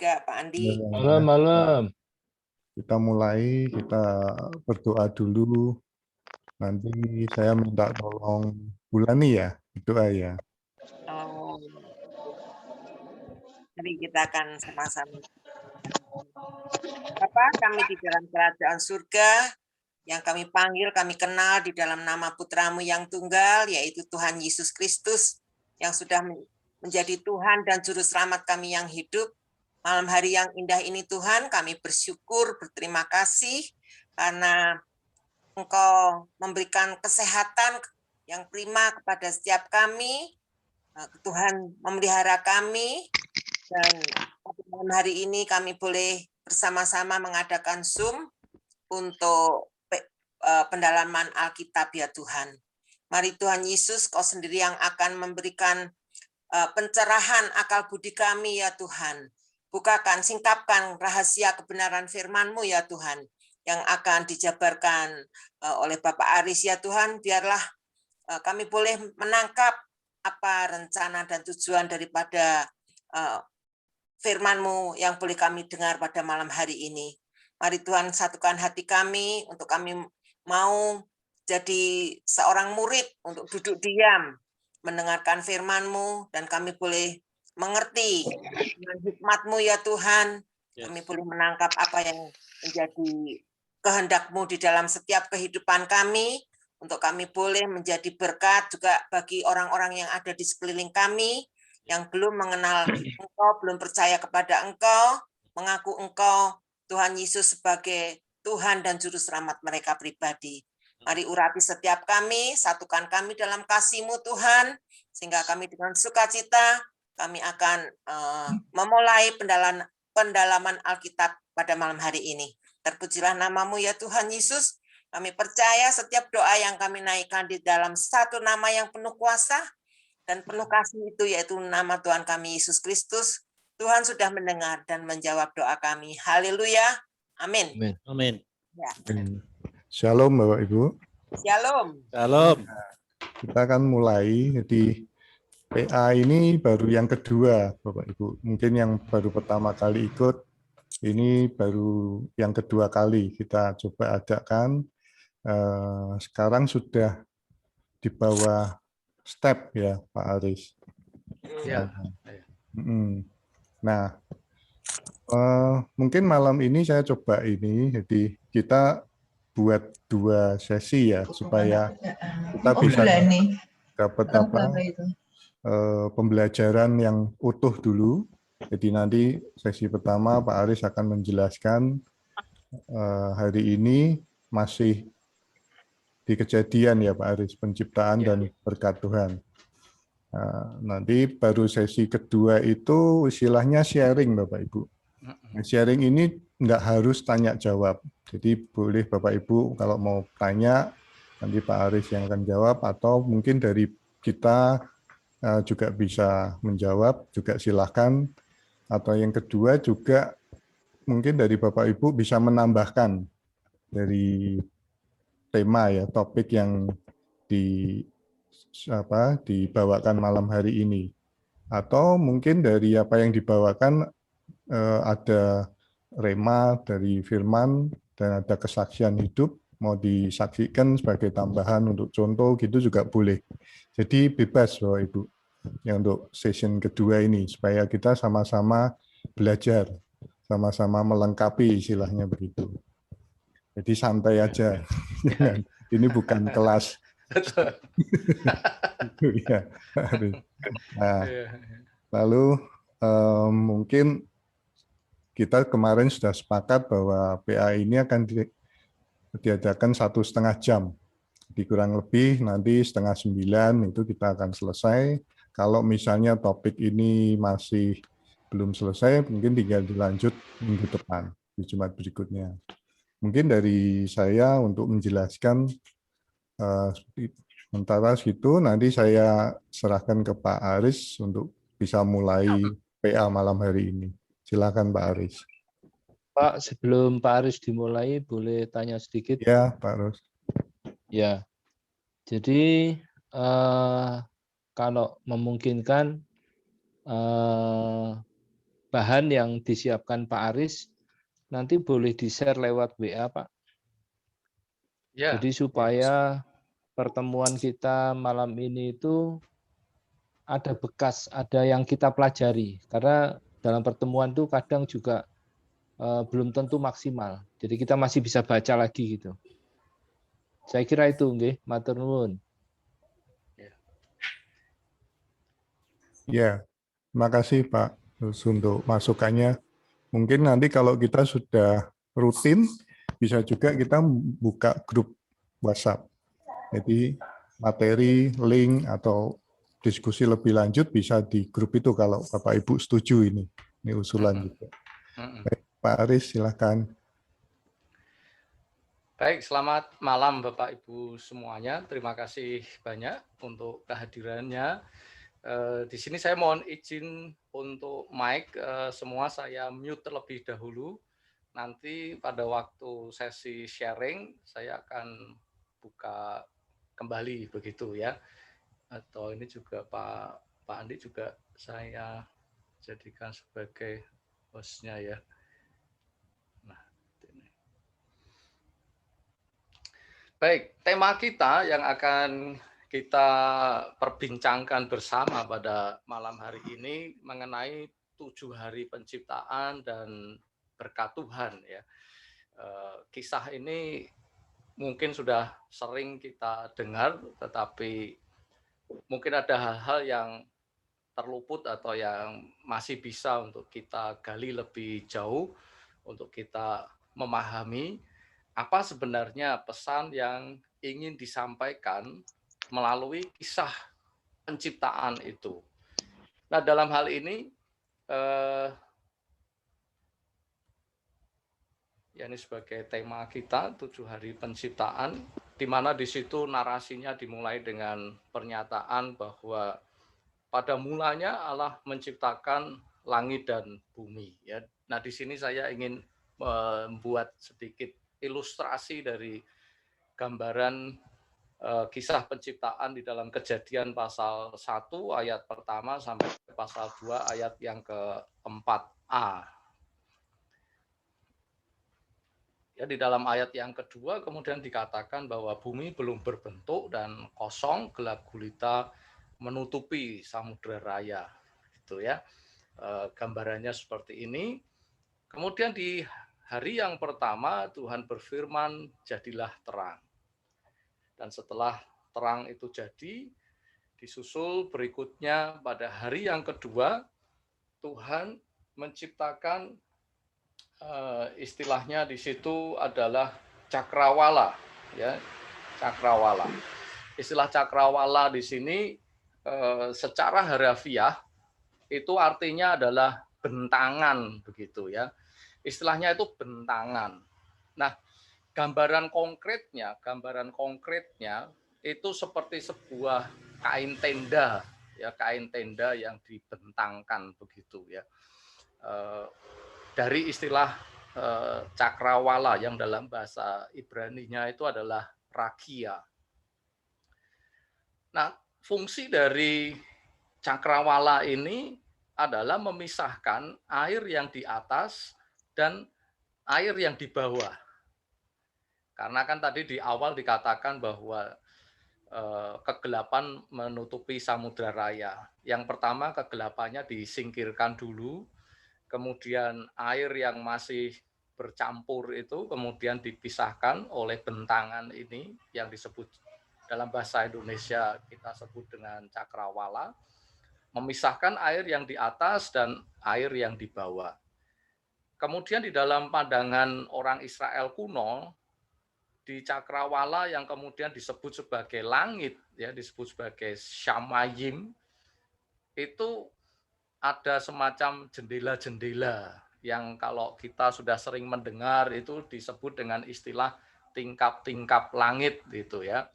juga, Pak Andi. Malam. Kita mulai, kita berdoa dulu. Nanti saya minta tolong Bulani ya, berdoa ya. Oh, mari kita akan sama-sama. Bapa, kami di dalam kerajaan surga, yang kami panggil, kami kenal di dalam nama Putramu yang tunggal, yaitu Tuhan Yesus Kristus, yang sudah menjadi Tuhan dan Juru Selamat kami yang hidup. Malam hari yang indah ini Tuhan, kami bersyukur, berterima kasih, karena Engkau memberikan kesehatan yang prima kepada setiap kami. Tuhan memelihara kami, dan pada malam hari ini kami boleh bersama-sama mengadakan Zoom untuk pendalaman Alkitab ya Tuhan. Mari Tuhan Yesus, Kau sendiri yang akan memberikan pencerahan akal budi kami ya Tuhan. Bukakan, singkapkan rahasia kebenaran firman-Mu ya Tuhan, yang akan dijabarkan oleh Bapak Aris ya Tuhan. Biarlah kami boleh menangkap apa rencana dan tujuan daripada firman-Mu yang boleh kami dengar pada malam hari ini. Mari Tuhan satukan hati kami untuk kami mau jadi seorang murid untuk duduk diam, mendengarkan firman-Mu, dan kami boleh mengerti dengan hikmat-Mu ya Tuhan. Kami boleh menangkap apa yang menjadi kehendak-Mu di dalam setiap kehidupan kami, untuk kami boleh menjadi berkat juga bagi orang-orang yang ada di sekeliling kami, yang belum mengenal Engkau, belum percaya kepada Engkau, mengaku Engkau, Tuhan Yesus sebagai Tuhan dan Juru Selamat mereka pribadi. Mari urapi setiap kami, satukan kami dalam kasih-Mu Tuhan, sehingga kami dengan sukacita, kami akan memulai pendalaman Alkitab pada malam hari ini. Terpujilah nama-Mu ya Tuhan Yesus. Kami percaya setiap doa yang kami naikkan di dalam satu nama yang penuh kuasa dan penuh kasih itu, yaitu nama Tuhan kami Yesus Kristus. Tuhan sudah mendengar dan menjawab doa kami. Haleluya. Amin. Amin. Ya. Shalom Bapak Ibu. Shalom. Shalom. Kita akan mulai, jadi PA ini baru yang kedua Bapak Ibu. Mungkin yang baru pertama kali ikut, ini baru yang kedua kali kita coba adakan. Sekarang sudah di bawah step ya Pak Aris. Ya. Nah, mungkin malam ini saya coba ini, jadi kita buat 2 sesi ya, supaya kita bisa dapat pembelajaran yang utuh dulu. Jadi nanti sesi pertama Pak Aris akan menjelaskan hari ini masih di Kejadian ya Pak Aris, penciptaan dan berkat Tuhan. Nanti baru sesi kedua itu istilahnya sharing Bapak Ibu. Sharing ini nggak harus tanya jawab. Jadi boleh Bapak Ibu kalau mau tanya, nanti Pak Aris yang akan jawab, atau mungkin dari kita juga bisa menjawab, juga silakan. Atau yang kedua juga mungkin dari Bapak Ibu bisa menambahkan dari tema ya, topik yang dibawakan malam hari ini, atau mungkin dari apa yang dibawakan ada rema dari firman dan ada kesaksian hidup mau disaksikan sebagai tambahan untuk contoh gitu juga boleh. Jadi bebas Bapak Ibu ya untuk session kedua ini, supaya kita sama-sama belajar, sama-sama melengkapi istilahnya begitu. Jadi santai aja. Ini bukan kelas. Nah, lalu mungkin kita kemarin sudah sepakat bahwa PA ini akan diadakan 1,5 jam. Di kurang lebih nanti 8:30 itu kita akan selesai. Kalau misalnya topik ini masih belum selesai, mungkin tinggal dilanjut minggu depan, di Jumat berikutnya. Mungkin dari saya untuk menjelaskan sementara segitu, nanti saya serahkan ke Pak Aris untuk bisa mulai PA malam hari ini. Silakan Pak Aris. Pak, sebelum Pak Aris dimulai, boleh tanya sedikit? Ya, Pak Aris. Ya, jadi kalau memungkinkan bahan yang disiapkan Pak Aris nanti boleh di-share lewat WA, Pak. Ya, Jadi supaya pertemuan kita malam ini itu ada bekas, ada yang kita pelajari. Karena dalam pertemuan itu kadang juga belum tentu maksimal. Jadi kita masih bisa baca lagi gitu. Saya kira itu, nggih, matur nuwun. Ya, terima kasih Pak untuk masukannya. Mungkin nanti kalau kita sudah rutin, bisa juga kita buka grup WhatsApp. Jadi materi, link, atau diskusi lebih lanjut bisa di grup itu kalau Bapak Ibu setuju ini. Ini usulan juga. Baik, Pak Aris, silakan. Baik, selamat malam Bapak Ibu semuanya. Terima kasih banyak untuk kehadirannya. Di sini saya mohon izin untuk mic, semua saya mute terlebih dahulu. Nanti pada waktu sesi sharing saya akan buka kembali begitu ya. Atau ini juga Pak Andi juga saya jadikan sebagai hostnya ya. Nah, ini. Baik, tema kita yang akan kita perbincangkan bersama pada malam hari ini mengenai 7 hari penciptaan dan berkat Tuhan ya. Kisah ini mungkin sudah sering kita dengar, tetapi mungkin ada hal-hal yang terluput atau yang masih bisa untuk kita gali lebih jauh, untuk kita memahami apa sebenarnya pesan yang ingin disampaikan melalui kisah penciptaan itu. Nah, dalam hal ini, ya ini sebagai tema kita 7 hari penciptaan, di mana di situ narasinya dimulai dengan pernyataan bahwa pada mulanya Allah menciptakan langit dan bumi. Ya, nah di sini saya ingin membuat sedikit ilustrasi dari gambaran kisah penciptaan di dalam Kejadian pasal 1 ayat pertama sampai pasal 2 ayat yang ke-4a. Ya, di dalam ayat yang kedua kemudian dikatakan bahwa bumi belum berbentuk dan kosong, gelap gulita menutupi samudera raya. Itu ya. Gambarannya seperti ini. Kemudian di hari yang pertama Tuhan berfirman, jadilah terang. Dan setelah terang itu jadi, disusul berikutnya pada hari yang kedua, Tuhan menciptakan istilahnya di situ adalah cakrawala, ya, cakrawala. Istilah cakrawala di sini secara harafiah itu artinya adalah bentangan begitu ya. Istilahnya itu bentangan. Nah, gambaran konkretnya itu seperti sebuah kain tenda, ya, kain tenda yang dibentangkan begitu ya. Dari istilah cakrawala yang dalam bahasa Ibrani-nya itu adalah rakia. Nah, fungsi dari cakrawala ini adalah memisahkan air yang di atas dan air yang di bawah. Karena kan tadi di awal dikatakan bahwa kegelapan menutupi samudra raya. Yang pertama kegelapannya disingkirkan dulu, kemudian air yang masih bercampur itu kemudian dipisahkan oleh bentangan ini yang disebut dalam bahasa Indonesia kita sebut dengan cakrawala, memisahkan air yang di atas dan air yang di bawah. Kemudian di dalam pandangan orang Israel kuno, di cakrawala yang kemudian disebut sebagai langit, ya disebut sebagai Shamayim, itu ada semacam jendela-jendela yang kalau kita sudah sering mendengar itu disebut dengan istilah tingkap-tingkap langit gitu ya.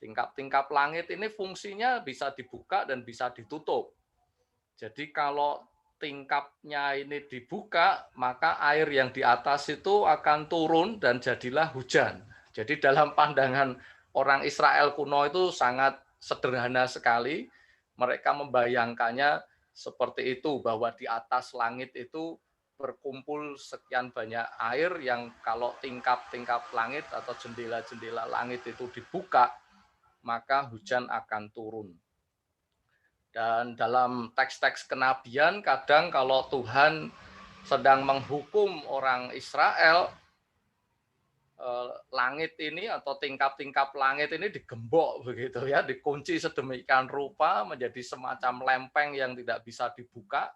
Tingkap-tingkap langit ini fungsinya bisa dibuka dan bisa ditutup. Jadi kalau tingkapnya ini dibuka, maka air yang di atas itu akan turun dan jadilah hujan. Jadi dalam pandangan orang Israel kuno itu sangat sederhana sekali. Mereka membayangkannya seperti itu, bahwa di atas langit itu berkumpul sekian banyak air yang kalau tingkap-tingkap langit atau jendela-jendela langit itu dibuka, maka hujan akan turun. Dan dalam teks-teks kenabian, kadang kalau Tuhan sedang menghukum orang Israel, langit ini atau tingkap-tingkap langit ini digembok begitu ya, dikunci sedemikian rupa menjadi semacam lempeng yang tidak bisa dibuka,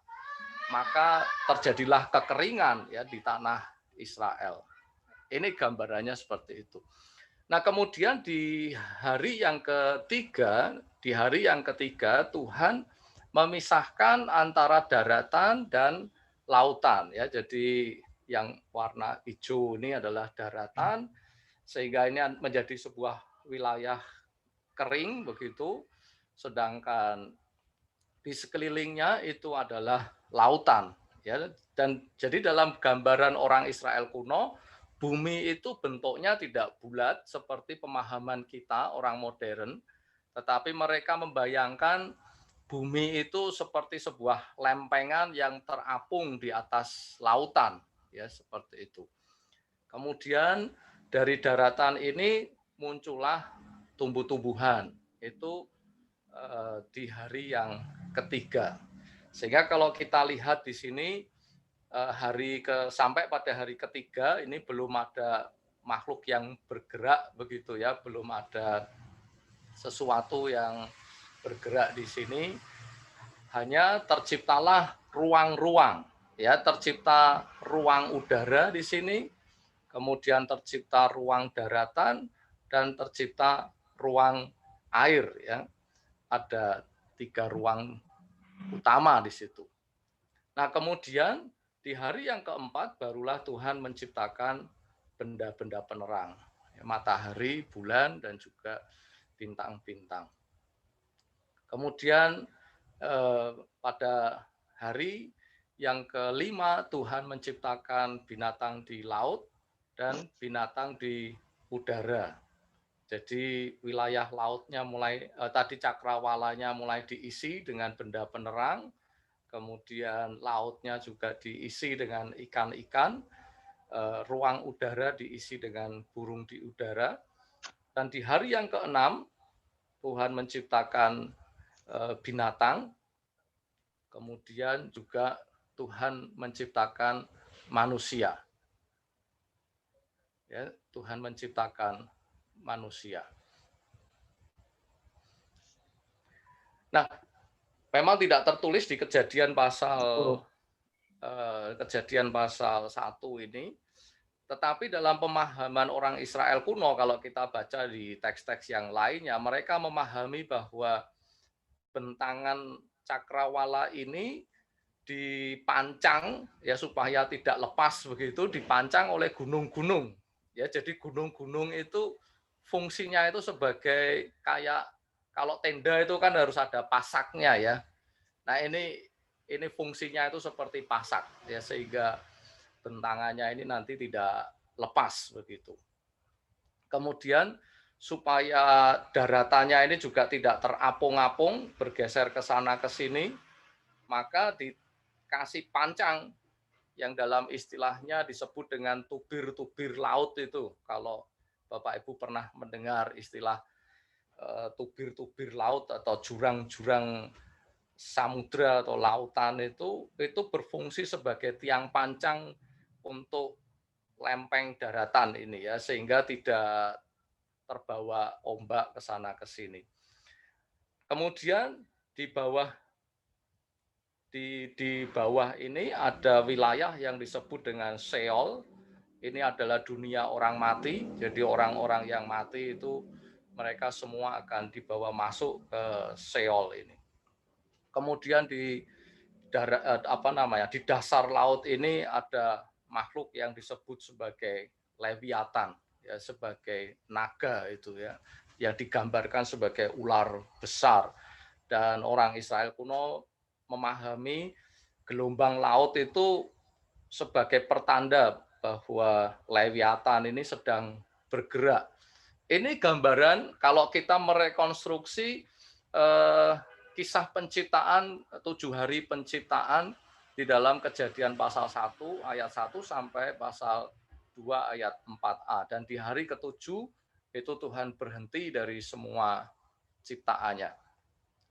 maka terjadilah kekeringan ya di tanah Israel. Ini gambarannya seperti itu. Nah, kemudian di hari yang ketiga Tuhan memisahkan antara daratan dan lautan ya. Jadi yang warna hijau ini adalah daratan, sehingga ini menjadi sebuah wilayah kering begitu, sedangkan di sekelilingnya itu adalah lautan ya. Dan jadi dalam gambaran orang Israel kuno, bumi itu bentuknya tidak bulat seperti pemahaman kita orang modern, tetapi mereka membayangkan bumi itu seperti sebuah lempengan yang terapung di atas lautan ya, seperti itu. Kemudian dari daratan ini muncullah tumbuh-tumbuhan itu di hari yang ketiga. Sehingga kalau kita lihat di sini sampai pada hari ketiga ini belum ada makhluk yang bergerak begitu ya, belum ada sesuatu yang bergerak di sini. Hanya terciptalah ruang-ruang ya, tercipta ruang udara di sini, kemudian tercipta ruang daratan dan tercipta ruang air ya. Ada 3 ruang utama di situ. Nah, kemudian di hari yang keempat barulah Tuhan menciptakan benda-benda penerang, matahari, bulan, dan juga bintang-bintang. Kemudian pada hari yang kelima Tuhan menciptakan binatang di laut dan binatang di udara. Jadi wilayah lautnya mulai tadi cakrawalanya mulai diisi dengan benda penerang, kemudian lautnya juga diisi dengan ikan-ikan, ruang udara diisi dengan burung di udara, dan di hari yang keenam Tuhan menciptakan binatang, kemudian juga Tuhan menciptakan manusia. Ya, Tuhan menciptakan manusia. Nah, memang tidak tertulis di Kejadian pasal 1 ini, tetapi dalam pemahaman orang Israel kuno, kalau kita baca di teks-teks yang lainnya, mereka memahami bahwa bentangan cakrawala ini dipancang ya supaya tidak lepas begitu, dipancang oleh gunung-gunung. Ya, jadi gunung-gunung itu fungsinya itu sebagai kayak kalau tenda itu kan harus ada pasaknya ya. Nah, ini fungsinya itu seperti pasak ya, sehingga bentangannya ini nanti tidak lepas begitu. Kemudian supaya daratannya ini juga tidak terapung-apung, bergeser ke sana ke sini, maka dikasih pancang yang dalam istilahnya disebut dengan tubir-tubir laut itu. Kalau Bapak Ibu pernah mendengar istilah tubir-tubir laut atau jurang-jurang samudra atau lautan itu berfungsi sebagai tiang pancang untuk lempeng daratan ini ya, sehingga tidak terbawa ombak ke sana ke sini. Kemudian di bawah ini ada wilayah yang disebut dengan Sheol. Ini adalah dunia orang mati. Jadi orang-orang yang mati itu mereka semua akan dibawa masuk ke Sheol ini. Kemudian di dasar laut ini ada makhluk yang disebut sebagai Leviathan, ya, sebagai naga itu ya, yang digambarkan sebagai ular besar. Dan orang Israel kuno memahami gelombang laut itu sebagai pertanda bahwa Leviathan ini sedang bergerak. Ini gambaran kalau kita merekonstruksi kisah penciptaan, 7 hari penciptaan di dalam Kejadian pasal 1 ayat 1 sampai pasal 2 ayat 4a. Dan di hari ke-7 itu Tuhan berhenti dari semua ciptaannya.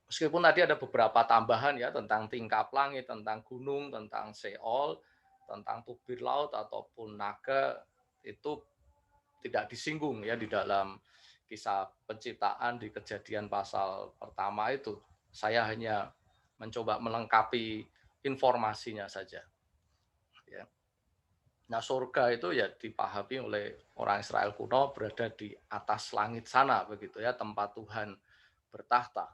Meskipun tadi ada beberapa tambahan ya tentang tingkap langit, tentang gunung, tentang Seol, tentang tubir laut ataupun naga, itu tidak disinggung ya di dalam kisah penciptaan di Kejadian pasal pertama itu. Saya hanya mencoba melengkapi informasinya saja. Ya. Nah, surga itu ya dipahami oleh orang Israel kuno berada di atas langit sana, begitu ya, tempat Tuhan bertahta.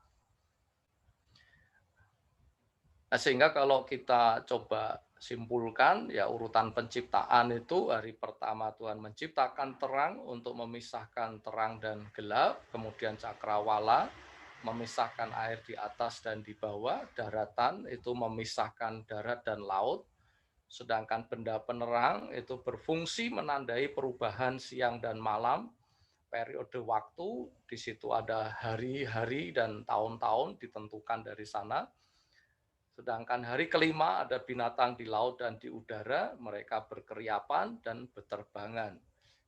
Nah, sehingga kalau kita coba simpulkan, ya urutan penciptaan itu hari pertama Tuhan menciptakan terang untuk memisahkan terang dan gelap, kemudian cakrawala memisahkan air di atas dan di bawah, daratan itu memisahkan darat dan laut, sedangkan benda penerang itu berfungsi menandai perubahan siang dan malam, periode waktu, di situ ada hari-hari dan tahun-tahun ditentukan dari sana. Sedangkan hari kelima ada binatang di laut dan di udara, mereka berkeriapan dan berterbangan.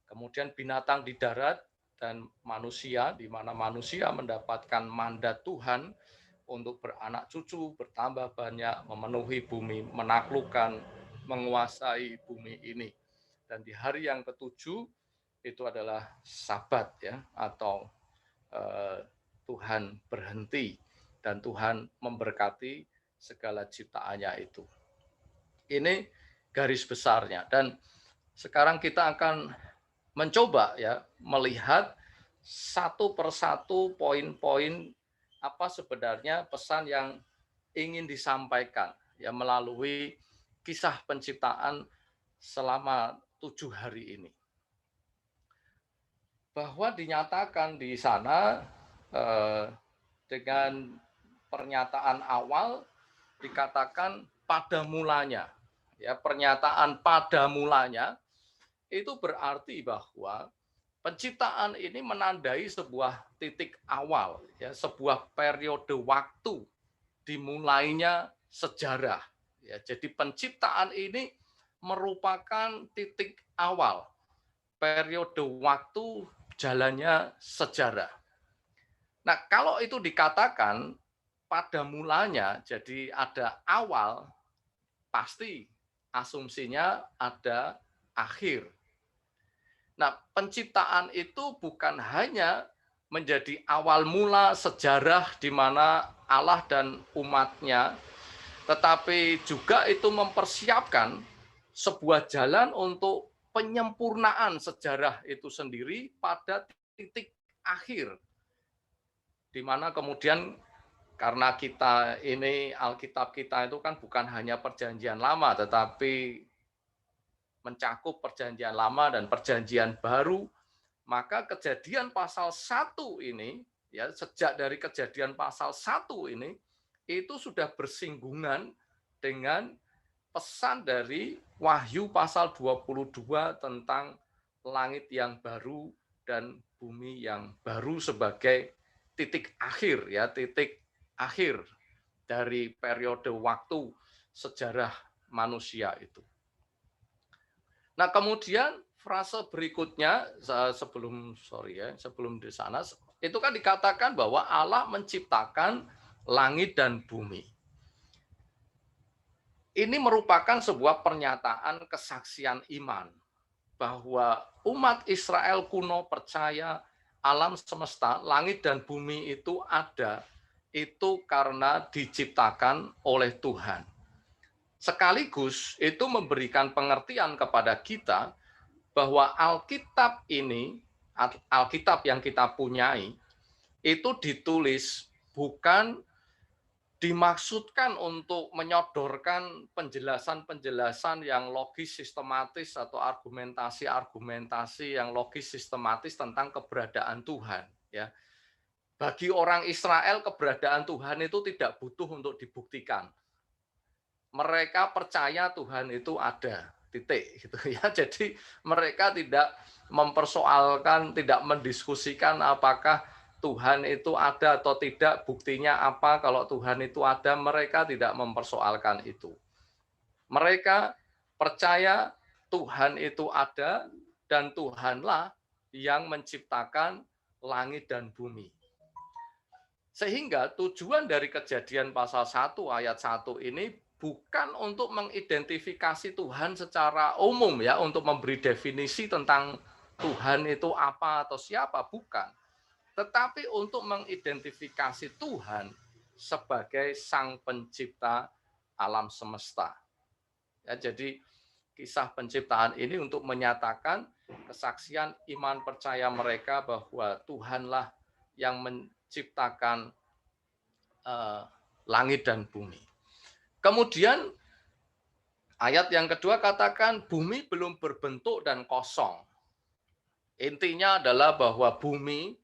Kemudian binatang di darat dan manusia, di mana manusia mendapatkan mandat Tuhan untuk beranak cucu, bertambah banyak, memenuhi bumi, menaklukkan, menguasai bumi ini. Dan di hari yang ke-7 itu adalah Sabat ya, atau Tuhan berhenti dan Tuhan memberkati segala ciptaannya itu. Ini garis besarnya, dan sekarang kita akan mencoba ya melihat satu persatu poin-poin apa sebenarnya pesan yang ingin disampaikan ya melalui kisah penciptaan selama 7 hari ini. Bahwa dinyatakan di sana dengan pernyataan awal dikatakan pada mulanya. Ya, pernyataan pada mulanya itu berarti bahwa penciptaan ini menandai sebuah titik awal, ya, sebuah periode waktu dimulainya sejarah. Ya, jadi penciptaan ini merupakan titik awal, periode waktu jalannya sejarah. Nah, kalau itu dikatakan pada mulanya, jadi ada awal, pasti asumsinya ada akhir. Nah, penciptaan itu bukan hanya menjadi awal mula sejarah di mana Allah dan umatnya, tetapi juga itu mempersiapkan sebuah jalan untuk penyempurnaan sejarah itu sendiri pada titik akhir. Di mana kemudian karena kita ini Alkitab kita itu kan bukan hanya perjanjian lama, tetapi mencakup perjanjian lama dan perjanjian baru, maka Kejadian pasal 1 ini, ya sejak dari Kejadian pasal 1 ini, itu sudah bersinggungan dengan pesan dari Wahyu pasal 22 tentang langit yang baru dan bumi yang baru sebagai titik akhir, ya titik akhir dari periode waktu sejarah manusia itu. Nah, kemudian frase berikutnya sebelum di sana itu kan dikatakan bahwa Allah menciptakan langit dan bumi. Ini merupakan sebuah pernyataan kesaksian iman bahwa umat Israel kuno percaya alam semesta, langit dan bumi itu ada, itu karena diciptakan oleh Tuhan. Sekaligus itu memberikan pengertian kepada kita bahwa Alkitab ini, Alkitab yang kita punyai, itu ditulis bukan dimaksudkan untuk menyodorkan penjelasan-penjelasan yang logis sistematis atau argumentasi-argumentasi yang logis sistematis tentang keberadaan Tuhan. Ya. Bagi orang Israel, keberadaan Tuhan itu tidak butuh untuk dibuktikan. Mereka percaya Tuhan itu ada, titik gitu ya. Jadi mereka tidak mempersoalkan, tidak mendiskusikan apakah Tuhan itu ada atau tidak, buktinya apa kalau Tuhan itu ada, mereka tidak mempersoalkan itu. Mereka percaya Tuhan itu ada dan Tuhanlah yang menciptakan langit dan bumi. Sehingga tujuan dari Kejadian pasal 1 ayat 1 ini bukan untuk mengidentifikasi Tuhan secara umum ya, untuk memberi definisi tentang Tuhan itu apa atau siapa, bukan. Tetapi untuk mengidentifikasi Tuhan sebagai Sang Pencipta alam semesta. Ya, jadi kisah penciptaan ini untuk menyatakan kesaksian iman percaya mereka bahwa Tuhanlah yang menciptakan langit dan bumi. Kemudian ayat yang kedua katakan bumi belum berbentuk dan kosong. Intinya adalah bahwa bumi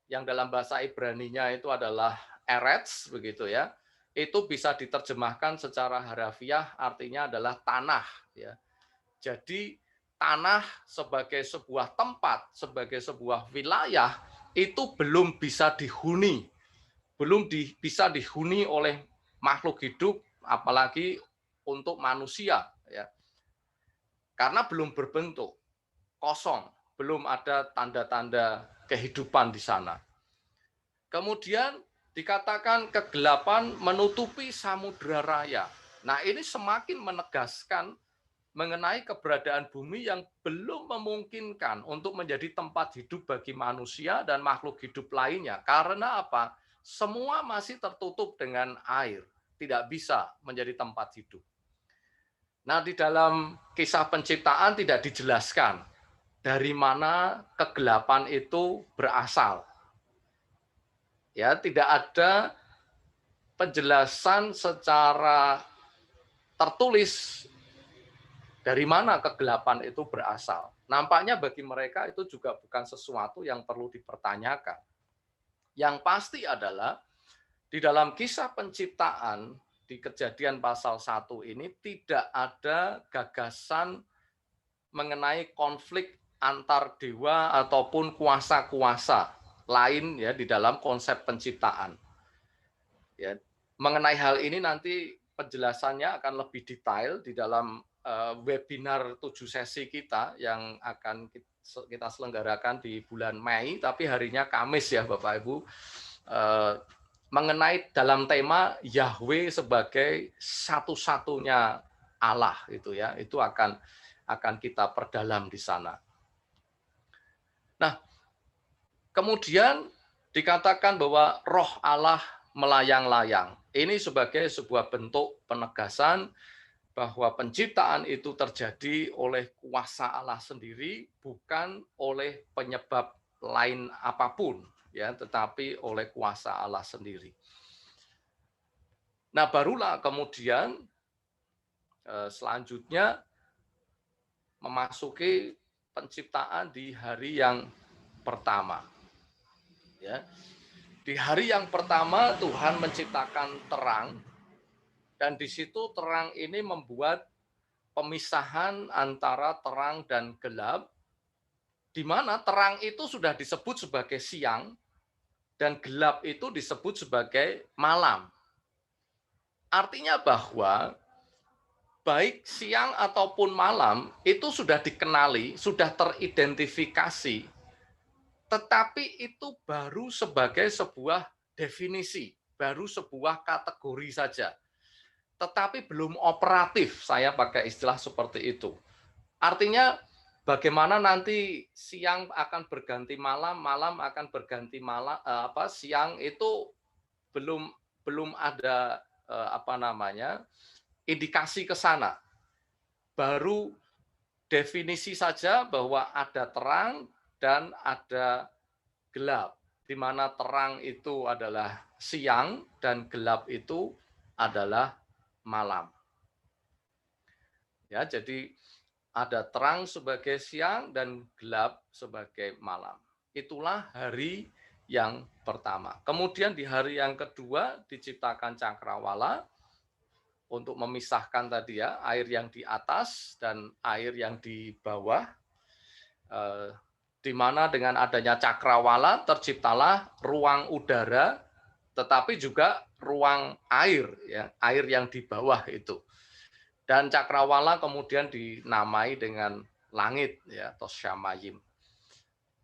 yang dalam bahasa Ibrani-nya itu adalah eretz, begitu ya, itu bisa diterjemahkan secara harafiah, artinya adalah tanah. Ya. Jadi tanah sebagai sebuah tempat, sebagai sebuah wilayah, itu belum bisa dihuni. Belum bisa dihuni oleh makhluk hidup, apalagi untuk manusia. Ya. Karena belum berbentuk, kosong, belum ada tanda-tanda kehidupan di sana. Kemudian dikatakan kegelapan menutupi samudra raya. Nah, ini semakin menegaskan mengenai keberadaan bumi yang belum memungkinkan untuk menjadi tempat hidup bagi manusia dan makhluk hidup lainnya. Karena apa? Semua masih tertutup dengan air, tidak bisa menjadi tempat hidup. Nah, di dalam kisah penciptaan tidak dijelaskan dari mana kegelapan itu berasal. Ya, tidak ada penjelasan secara tertulis dari mana kegelapan itu berasal. Nampaknya bagi mereka itu juga bukan sesuatu yang perlu dipertanyakan. Yang pasti adalah di dalam kisah penciptaan di Kejadian pasal 1 ini tidak ada gagasan mengenai konflik antar dewa ataupun kuasa-kuasa lain ya di dalam konsep penciptaan. Ya, mengenai hal ini nanti penjelasannya akan lebih detail di dalam webinar 7 sesi kita yang akan kita selenggarakan di bulan Mei, tapi harinya Kamis ya Bapak Ibu, mengenai dalam tema Yahweh sebagai satu-satunya Allah itu ya, itu akan kita perdalam di sana. Nah, kemudian dikatakan bahwa roh Allah melayang-layang. Ini sebagai sebuah bentuk penegasan bahwa penciptaan itu terjadi oleh kuasa Allah sendiri, bukan oleh penyebab lain apapun, ya, tetapi oleh kuasa Allah sendiri. Nah, barulah kemudian selanjutnya memasuki penciptaan di hari yang pertama. Ya. Di hari yang pertama Tuhan menciptakan terang, dan di situ terang ini membuat pemisahan antara terang dan gelap, di mana terang itu sudah disebut sebagai siang dan gelap itu disebut sebagai malam. Artinya bahwa baik siang ataupun malam itu sudah dikenali, sudah teridentifikasi, tetapi itu baru sebagai sebuah definisi, baru sebuah kategori saja. Tetapi belum operatif, saya pakai istilah seperti itu. Artinya bagaimana nanti siang akan berganti malam, malam akan berganti malam, siang itu belum ada indikasi ke sana. Baru definisi saja bahwa ada terang dan ada gelap, di mana terang itu adalah siang dan gelap itu adalah malam. Ya, jadi ada terang sebagai siang dan gelap sebagai malam. Itulah hari yang pertama. Kemudian di hari yang kedua diciptakan cakrawala untuk memisahkan tadi ya, air yang di atas dan air yang di bawah. di mana dengan adanya cakrawala terciptalah ruang udara, tetapi juga ruang air, ya, air yang di bawah itu. Dan cakrawala kemudian dinamai dengan langit, ya, atau syamayim.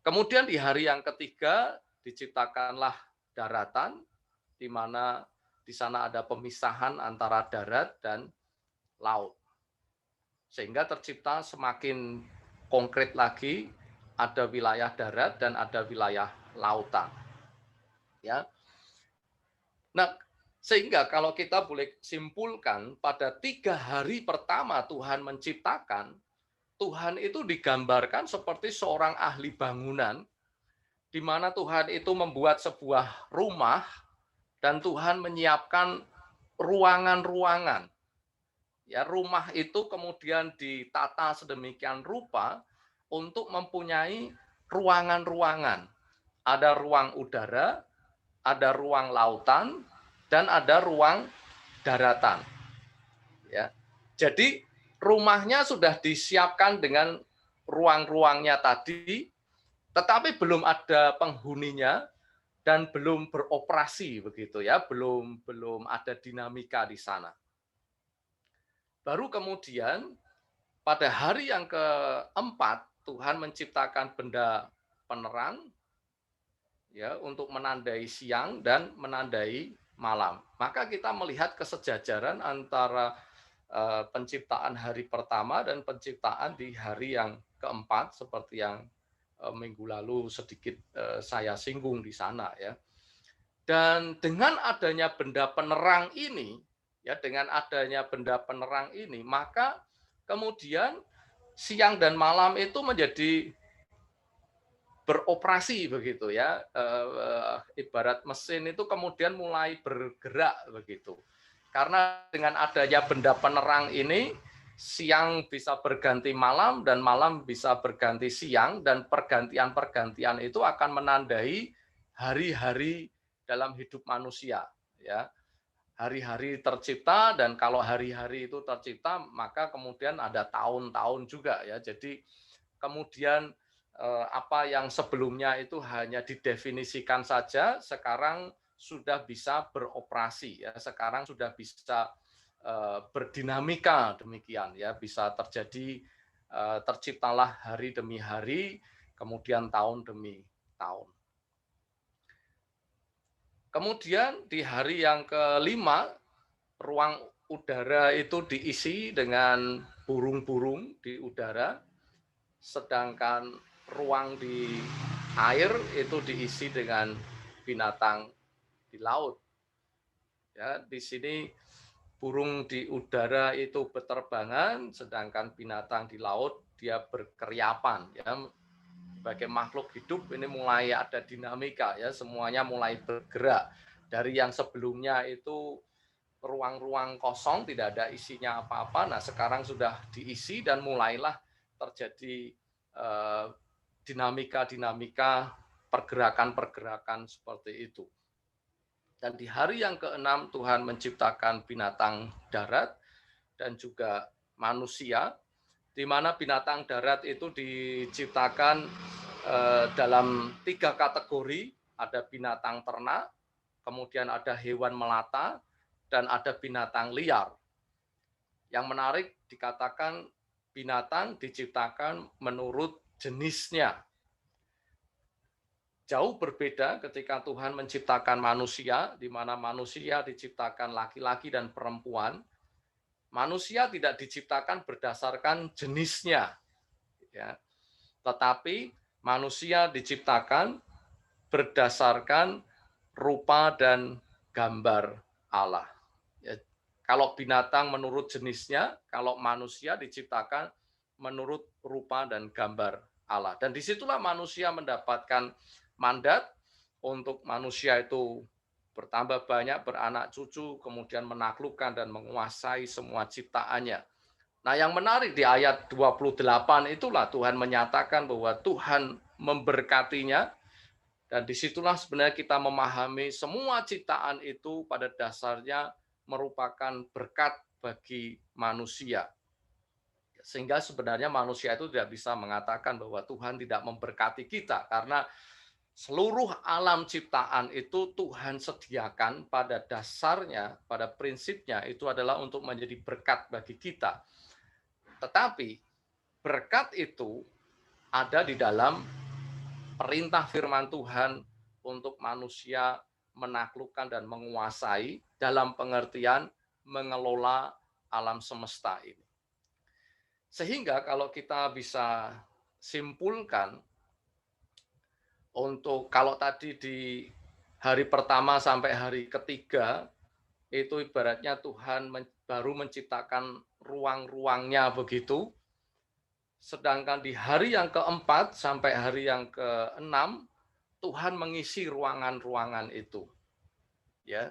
Kemudian di hari yang ketiga diciptakanlah daratan, di mana di sana ada pemisahan antara darat dan laut. Sehingga tercipta semakin konkret lagi, ada wilayah darat dan ada wilayah lautan. Ya. Nah, sehingga kalau kita boleh simpulkan, pada 3 hari pertama Tuhan menciptakan, Tuhan itu digambarkan seperti seorang ahli bangunan, di mana Tuhan itu membuat sebuah rumah, dan Tuhan menyiapkan ruangan-ruangan. Ya, rumah itu kemudian ditata sedemikian rupa untuk mempunyai ruangan-ruangan. Ada ruang udara, ada ruang lautan, dan ada ruang daratan. Ya. Jadi rumahnya sudah disiapkan dengan ruang-ruangnya tadi, tetapi belum ada penghuninya dan belum beroperasi begitu ya, belum ada dinamika di sana. Baru kemudian pada hari yang keempat Tuhan menciptakan benda penerang, ya, untuk menandai siang dan menandai malam. Maka kita melihat kesejajaran antara penciptaan hari pertama dan penciptaan di hari yang keempat, seperti yang minggu lalu sedikit saya singgung di sana, ya. Dan dengan adanya benda penerang ini, ya, dengan adanya benda penerang ini, maka kemudian siang dan malam itu menjadi beroperasi begitu ya, ibarat mesin itu kemudian mulai bergerak begitu. Karena dengan adanya benda penerang ini, siang bisa berganti malam dan malam bisa berganti siang, dan pergantian-pergantian itu akan menandai hari-hari dalam hidup manusia, ya. Hari-hari tercipta, dan kalau hari-hari itu tercipta, maka kemudian ada tahun-tahun juga, ya. Jadi kemudian apa yang sebelumnya itu hanya didefinisikan saja, sekarang sudah bisa beroperasi, ya. Sekarang sudah bisa berdinamika demikian, ya. Bisa terjadi, terciptalah hari demi hari, kemudian tahun demi tahun. Kemudian di hari yang kelima, ruang udara itu diisi dengan burung-burung di udara, sedangkan ruang di air itu diisi dengan binatang di laut. Ya, di sini burung di udara itu beterbangan, sedangkan binatang di laut dia berkeriapan. Ya, sebagai makhluk hidup ini mulai ada dinamika, ya, semuanya mulai bergerak. Dari yang sebelumnya itu ruang-ruang kosong, tidak ada isinya apa-apa, nah sekarang sudah diisi dan mulailah terjadi dinamika-dinamika, pergerakan-pergerakan seperti itu. Dan di hari yang keenam Tuhan menciptakan binatang darat dan juga manusia, di mana binatang darat itu diciptakan dalam 3 kategori, ada binatang ternak, kemudian ada hewan melata, dan ada binatang liar. Yang menarik dikatakan binatang diciptakan menurut jenisnya. Jauh berbeda ketika Tuhan menciptakan manusia, di mana manusia diciptakan laki-laki dan perempuan. Manusia tidak diciptakan berdasarkan jenisnya, ya. Tetapi manusia diciptakan berdasarkan rupa dan gambar Allah. Ya, kalau binatang menurut jenisnya, kalau manusia diciptakan menurut rupa dan gambar Allah. Dan disitulah manusia mendapatkan mandat untuk manusia itu bertambah banyak, beranak cucu, kemudian menaklukkan dan menguasai semua ciptaannya. Nah, yang menarik di ayat 28 itulah Tuhan menyatakan bahwa Tuhan memberkatinya, dan disitulah sebenarnya kita memahami semua ciptaan itu pada dasarnya merupakan berkat bagi manusia. Sehingga sebenarnya manusia itu tidak bisa mengatakan bahwa Tuhan tidak memberkati kita, karena seluruh alam ciptaan itu Tuhan sediakan pada dasarnya, pada prinsipnya itu adalah untuk menjadi berkat bagi kita. Tetapi berkat itu ada di dalam perintah firman Tuhan untuk manusia menaklukkan dan menguasai dalam pengertian mengelola alam semesta ini. Sehingga kalau kita bisa simpulkan, untuk kalau tadi di hari pertama sampai hari ketiga, itu ibaratnya Tuhan baru menciptakan ruang-ruangnya begitu. Sedangkan di hari yang keempat sampai hari yang keenam, Tuhan mengisi ruangan-ruangan itu. Ya.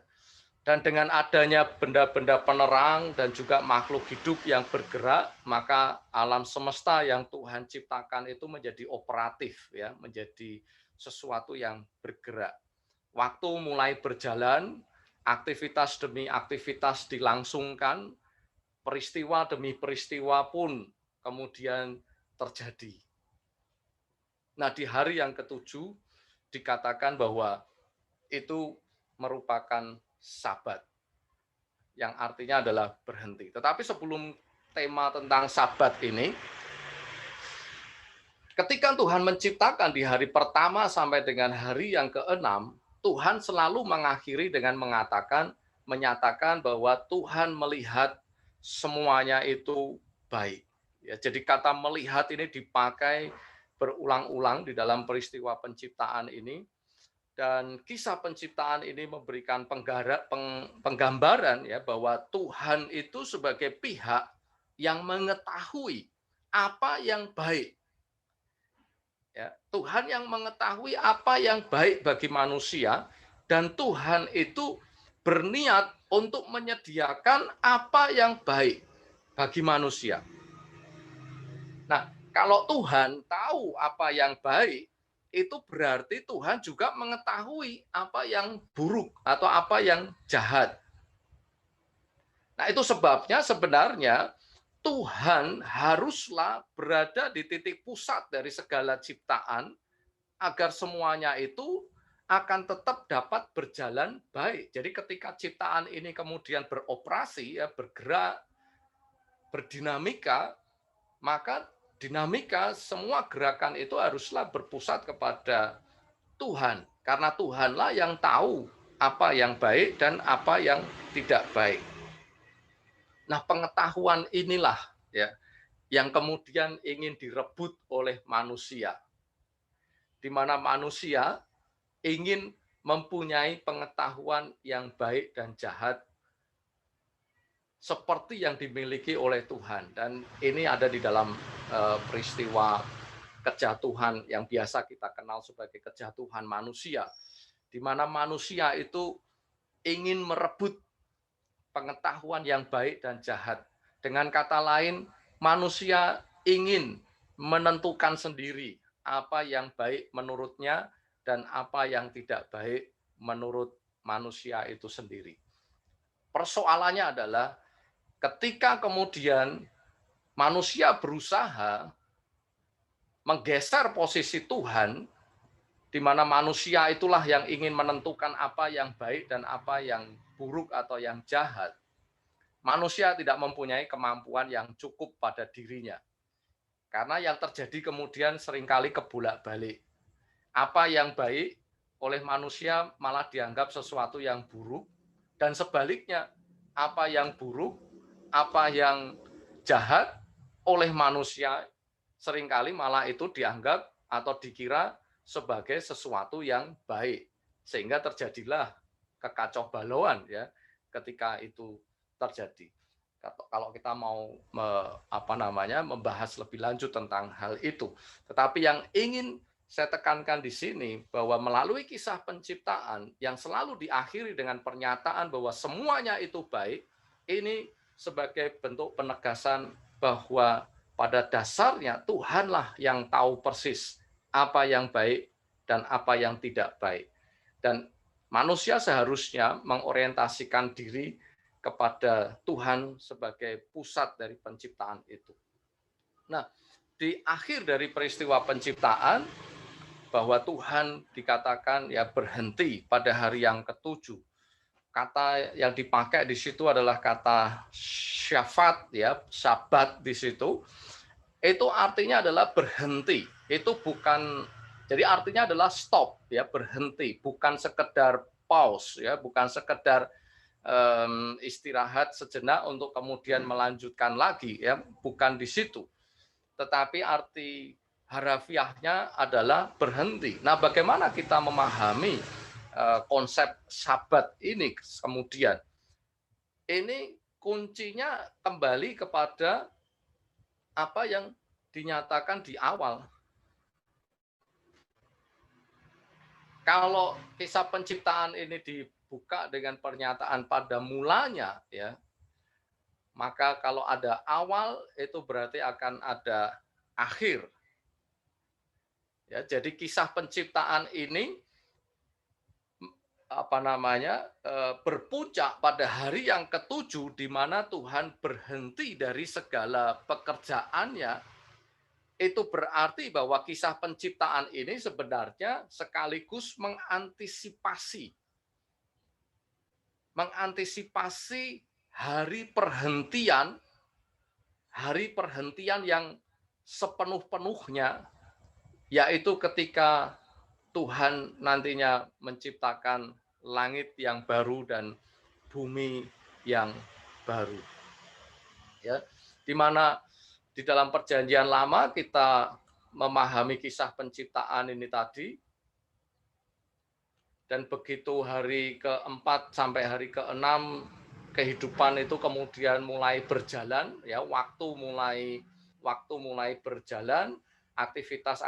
Dan dengan adanya benda-benda penerang dan juga makhluk hidup yang bergerak, maka alam semesta yang Tuhan ciptakan itu menjadi operatif, ya, menjadi sesuatu yang bergerak. Waktu mulai berjalan, aktivitas demi aktivitas dilangsungkan, peristiwa demi peristiwa pun kemudian terjadi. Nah, di hari yang ketujuh dikatakan bahwa itu merupakan Sabat, yang artinya adalah berhenti. Tetapi sebelum tema tentang Sabat ini, ketika Tuhan menciptakan di hari pertama sampai dengan hari yang keenam, Tuhan selalu mengakhiri dengan menyatakan bahwa Tuhan melihat semuanya itu baik. Ya, jadi kata melihat ini dipakai berulang-ulang di dalam peristiwa penciptaan ini. Dan kisah penciptaan ini memberikan penggambaran ya bahwa Tuhan itu sebagai pihak yang mengetahui apa yang baik. Ya, Tuhan yang mengetahui apa yang baik bagi manusia, dan Tuhan itu berniat untuk menyediakan apa yang baik bagi manusia. Nah, kalau Tuhan tahu apa yang baik, itu berarti Tuhan juga mengetahui apa yang buruk atau apa yang jahat. Nah, itu sebabnya sebenarnya Tuhan haruslah berada di titik pusat dari segala ciptaan agar semuanya itu akan tetap dapat berjalan baik. Jadi ketika ciptaan ini kemudian beroperasi, ya, bergerak, berdinamika, maka dinamika semua gerakan itu haruslah berpusat kepada Tuhan, karena Tuhanlah yang tahu apa yang baik dan apa yang tidak baik. Nah, pengetahuan inilah ya yang kemudian ingin direbut oleh manusia, di mana manusia ingin mempunyai pengetahuan yang baik dan jahat seperti yang dimiliki oleh Tuhan. Dan ini ada di dalam peristiwa kejatuhan yang biasa kita kenal sebagai kejatuhan manusia, di mana manusia itu ingin merebut pengetahuan yang baik dan jahat. Dengan kata lain, manusia ingin menentukan sendiri apa yang baik menurutnya dan apa yang tidak baik menurut manusia itu sendiri. Persoalannya adalah ketika kemudian manusia berusaha menggeser posisi Tuhan, di mana manusia itulah yang ingin menentukan apa yang baik dan apa yang buruk atau yang jahat, manusia tidak mempunyai kemampuan yang cukup pada dirinya. Karena yang terjadi kemudian seringkali kebolak-balik. Apa yang baik oleh manusia malah dianggap sesuatu yang buruk, dan sebaliknya, apa yang buruk, apa yang jahat oleh manusia seringkali malah itu dianggap atau dikira sebagai sesuatu yang baik, sehingga terjadilah kekacaubalaan ya ketika itu terjadi. Kalau kita mau membahas lebih lanjut tentang hal itu, tetapi yang ingin saya tekankan di sini bahwa melalui kisah penciptaan yang selalu diakhiri dengan pernyataan bahwa semuanya itu baik, ini sebagai bentuk penegasan bahwa pada dasarnya Tuhanlah yang tahu persis apa yang baik dan apa yang tidak baik. Dan manusia seharusnya mengorientasikan diri kepada Tuhan sebagai pusat dari penciptaan itu. Nah, di akhir dari peristiwa penciptaan, bahwa Tuhan dikatakan ya berhenti pada hari yang ketujuh. Kata yang dipakai di situ adalah kata syafat, ya, sabat di situ. Itu artinya adalah berhenti. Itu bukan, jadi artinya adalah stop, ya, berhenti, bukan sekedar pause, ya, bukan sekedar istirahat sejenak untuk kemudian melanjutkan lagi, ya, bukan di situ. Tetapi arti harafiahnya adalah berhenti. Nah, bagaimana kita memahami konsep sabat ini kemudian? Ini kuncinya kembali kepada apa yang dinyatakan di awal. Kalau kisah penciptaan ini dibuka dengan pernyataan pada mulanya, ya, maka kalau ada awal itu berarti akan ada akhir. Ya, jadi kisah penciptaan ini berpuncak pada hari yang ketujuh di mana Tuhan berhenti dari segala pekerjaannya. Itu berarti bahwa kisah penciptaan ini sebenarnya sekaligus mengantisipasi hari perhentian yang sepenuh-penuhnya, yaitu ketika Tuhan nantinya menciptakan langit yang baru dan bumi yang baru. Ya, di mana di dalam Perjanjian Lama kita memahami kisah penciptaan ini tadi, dan begitu hari keempat sampai hari keenam kehidupan itu kemudian mulai berjalan, ya, waktu mulai berjalan, aktivitas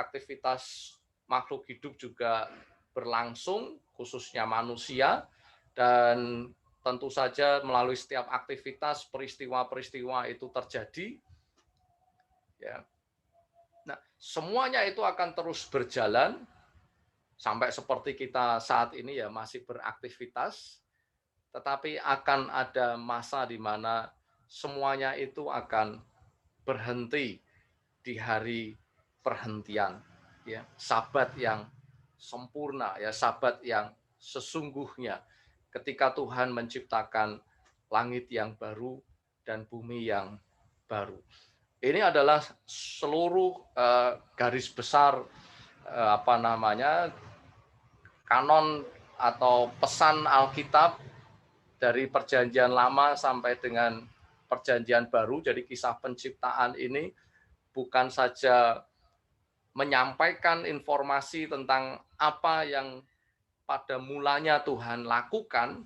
makhluk hidup juga berlangsung, khususnya manusia, dan tentu saja melalui setiap aktivitas peristiwa-peristiwa itu terjadi. Ya. Nah, semuanya itu akan terus berjalan sampai seperti kita saat ini, ya, masih beraktivitas, tetapi akan ada masa di mana semuanya itu akan berhenti di hari perhentian, ya, sabat yang sempurna, ya, sabat yang sesungguhnya ketika Tuhan menciptakan langit yang baru dan bumi yang baru. Ini adalah seluruh garis besar kanon atau pesan Alkitab dari Perjanjian Lama sampai dengan Perjanjian Baru. Jadi kisah penciptaan ini bukan saja menyampaikan informasi tentang apa yang pada mulanya Tuhan lakukan,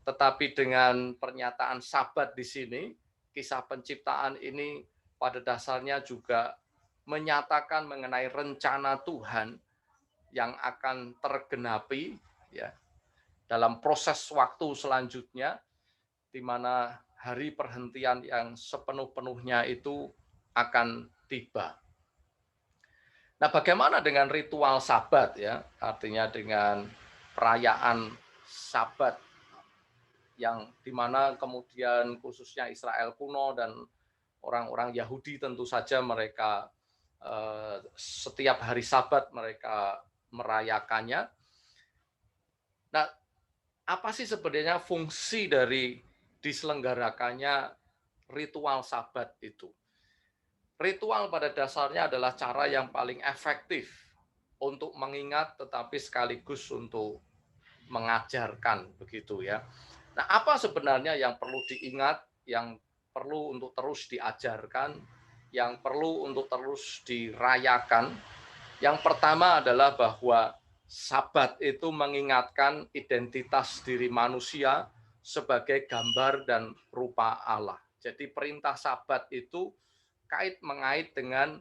tetapi dengan pernyataan sabat di sini, kisah penciptaan ini pada dasarnya juga menyatakan mengenai rencana Tuhan yang akan tergenapi, ya, dalam proses waktu selanjutnya, di mana hari perhentian yang sepenuh-penuhnya itu akan tiba. Nah, bagaimana dengan ritual Sabat, ya? Artinya dengan perayaan Sabat yang dimana kemudian khususnya Israel kuno dan orang-orang Yahudi tentu saja mereka setiap hari Sabat mereka merayakannya. Nah, apa sih sebenarnya fungsi dari diselenggarakannya ritual Sabat itu? Ritual pada dasarnya adalah cara yang paling efektif untuk mengingat tetapi sekaligus untuk mengajarkan, begitu, ya. Nah, apa sebenarnya yang perlu diingat, yang perlu untuk terus diajarkan, yang perlu untuk terus dirayakan? Yang pertama adalah bahwa Sabat itu mengingatkan identitas diri manusia sebagai gambar dan rupa Allah. Jadi perintah Sabat itu mengait dengan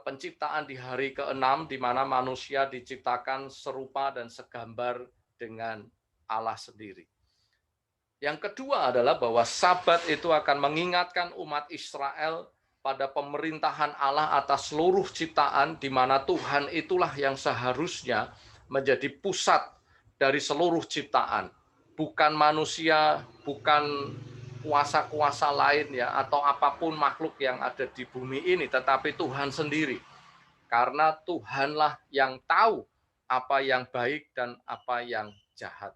penciptaan di hari ke-6 di mana manusia diciptakan serupa dan segambar dengan Allah sendiri. Yang kedua adalah bahwa Sabat itu akan mengingatkan umat Israel pada pemerintahan Allah atas seluruh ciptaan, di mana Tuhan itulah yang seharusnya menjadi pusat dari seluruh ciptaan. Bukan manusia, bukan kuasa-kuasa lain ya, atau apapun makhluk yang ada di bumi ini, tetapi Tuhan sendiri. Karena Tuhanlah yang tahu apa yang baik dan apa yang jahat.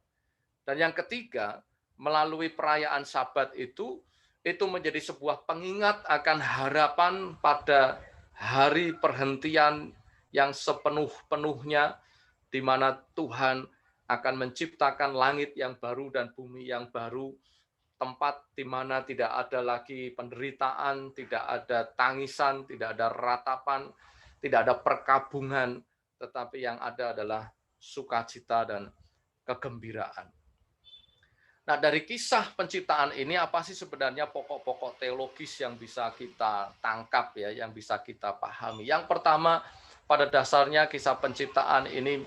Dan yang ketiga, melalui perayaan Sabat itu menjadi sebuah pengingat akan harapan pada hari perhentian yang sepenuh-penuhnya, di mana Tuhan akan menciptakan langit yang baru dan bumi yang baru, tempat di mana tidak ada lagi penderitaan, tidak ada tangisan, tidak ada ratapan, tidak ada perkabungan, tetapi yang ada adalah sukacita dan kegembiraan. Nah, dari kisah penciptaan ini apa sih sebenarnya pokok-pokok teologis yang bisa kita tangkap ya, yang bisa kita pahami? Yang pertama, pada dasarnya kisah penciptaan ini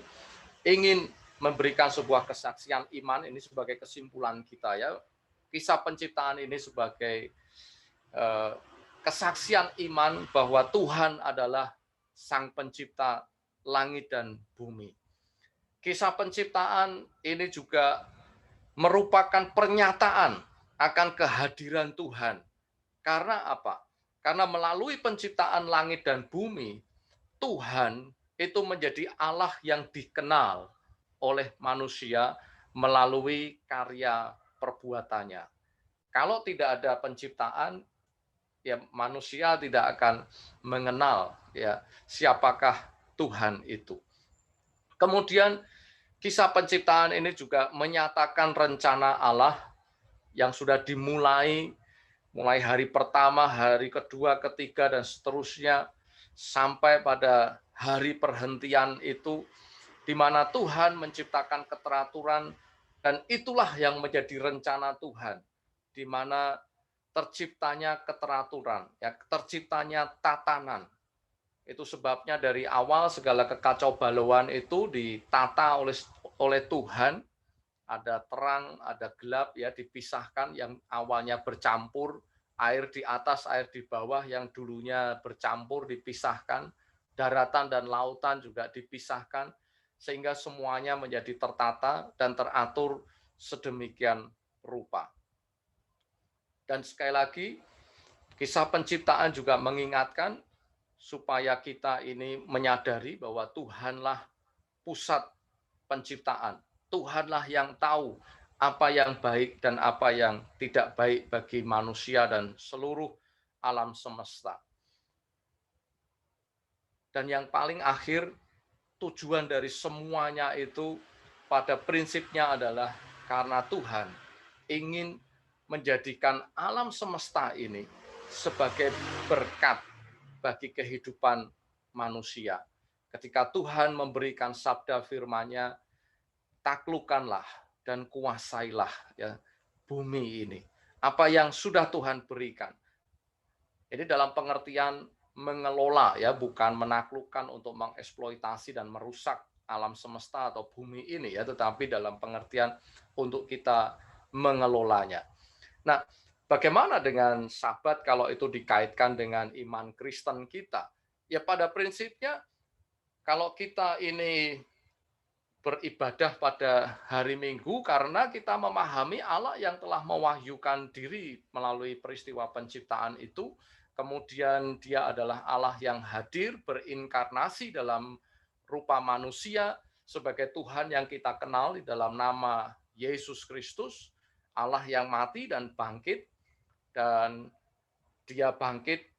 ingin memberikan sebuah kesaksian iman, ini sebagai kesimpulan kita ya. Kisah penciptaan ini sebagai kesaksian iman bahwa Tuhan adalah Sang Pencipta langit dan bumi. Kisah penciptaan ini juga merupakan pernyataan akan kehadiran Tuhan. Karena apa? Karena melalui penciptaan langit dan bumi, Tuhan itu menjadi Allah yang dikenal oleh manusia melalui karya perbuatannya. Kalau tidak ada penciptaan, ya manusia tidak akan mengenal ya siapakah Tuhan itu. Kemudian kisah penciptaan ini juga menyatakan rencana Allah yang sudah dimulai mulai hari pertama, hari kedua, ketiga, dan seterusnya sampai pada hari perhentian itu, di mana Tuhan menciptakan keteraturan, dan itulah yang menjadi rencana Tuhan, di mana terciptanya keteraturan, ya terciptanya tatanan. Itu sebabnya dari awal segala kekacau balauan itu ditata oleh Tuhan. Ada terang, ada gelap, ya dipisahkan, yang awalnya bercampur, air di atas, air di bawah, yang dulunya bercampur dipisahkan, daratan dan lautan juga dipisahkan, sehingga semuanya menjadi tertata dan teratur sedemikian rupa. Dan sekali lagi, kisah penciptaan juga mengingatkan supaya kita ini menyadari bahwa Tuhanlah pusat penciptaan. Tuhanlah yang tahu apa yang baik dan apa yang tidak baik bagi manusia dan seluruh alam semesta. Dan yang paling akhir, tujuan dari semuanya itu pada prinsipnya adalah karena Tuhan ingin menjadikan alam semesta ini sebagai berkat bagi kehidupan manusia. Ketika Tuhan memberikan sabda firman-Nya, taklukkanlah dan kuasailah ya bumi ini. Apa yang sudah Tuhan berikan. Ini dalam pengertian mengelola ya, bukan menaklukkan untuk mengeksploitasi dan merusak alam semesta atau bumi ini ya, tetapi dalam pengertian untuk kita mengelolanya. Nah, bagaimana dengan Sabat kalau itu dikaitkan dengan iman Kristen kita? Ya pada prinsipnya kalau kita ini beribadah pada hari Minggu karena kita memahami Allah yang telah mewahyukan diri melalui peristiwa penciptaan itu, kemudian Dia adalah Allah yang hadir berinkarnasi dalam rupa manusia sebagai Tuhan yang kita kenal di dalam nama Yesus Kristus, Allah yang mati dan bangkit, dan Dia bangkit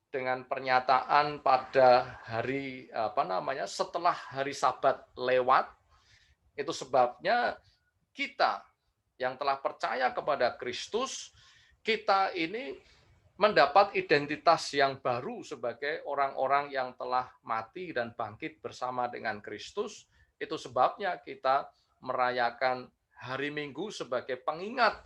dengan pernyataan pada hari setelah hari Sabat lewat. Itu sebabnya kita yang telah percaya kepada Kristus, kita ini mendapat identitas yang baru sebagai orang-orang yang telah mati dan bangkit bersama dengan Kristus. Itu sebabnya kita merayakan hari Minggu sebagai pengingat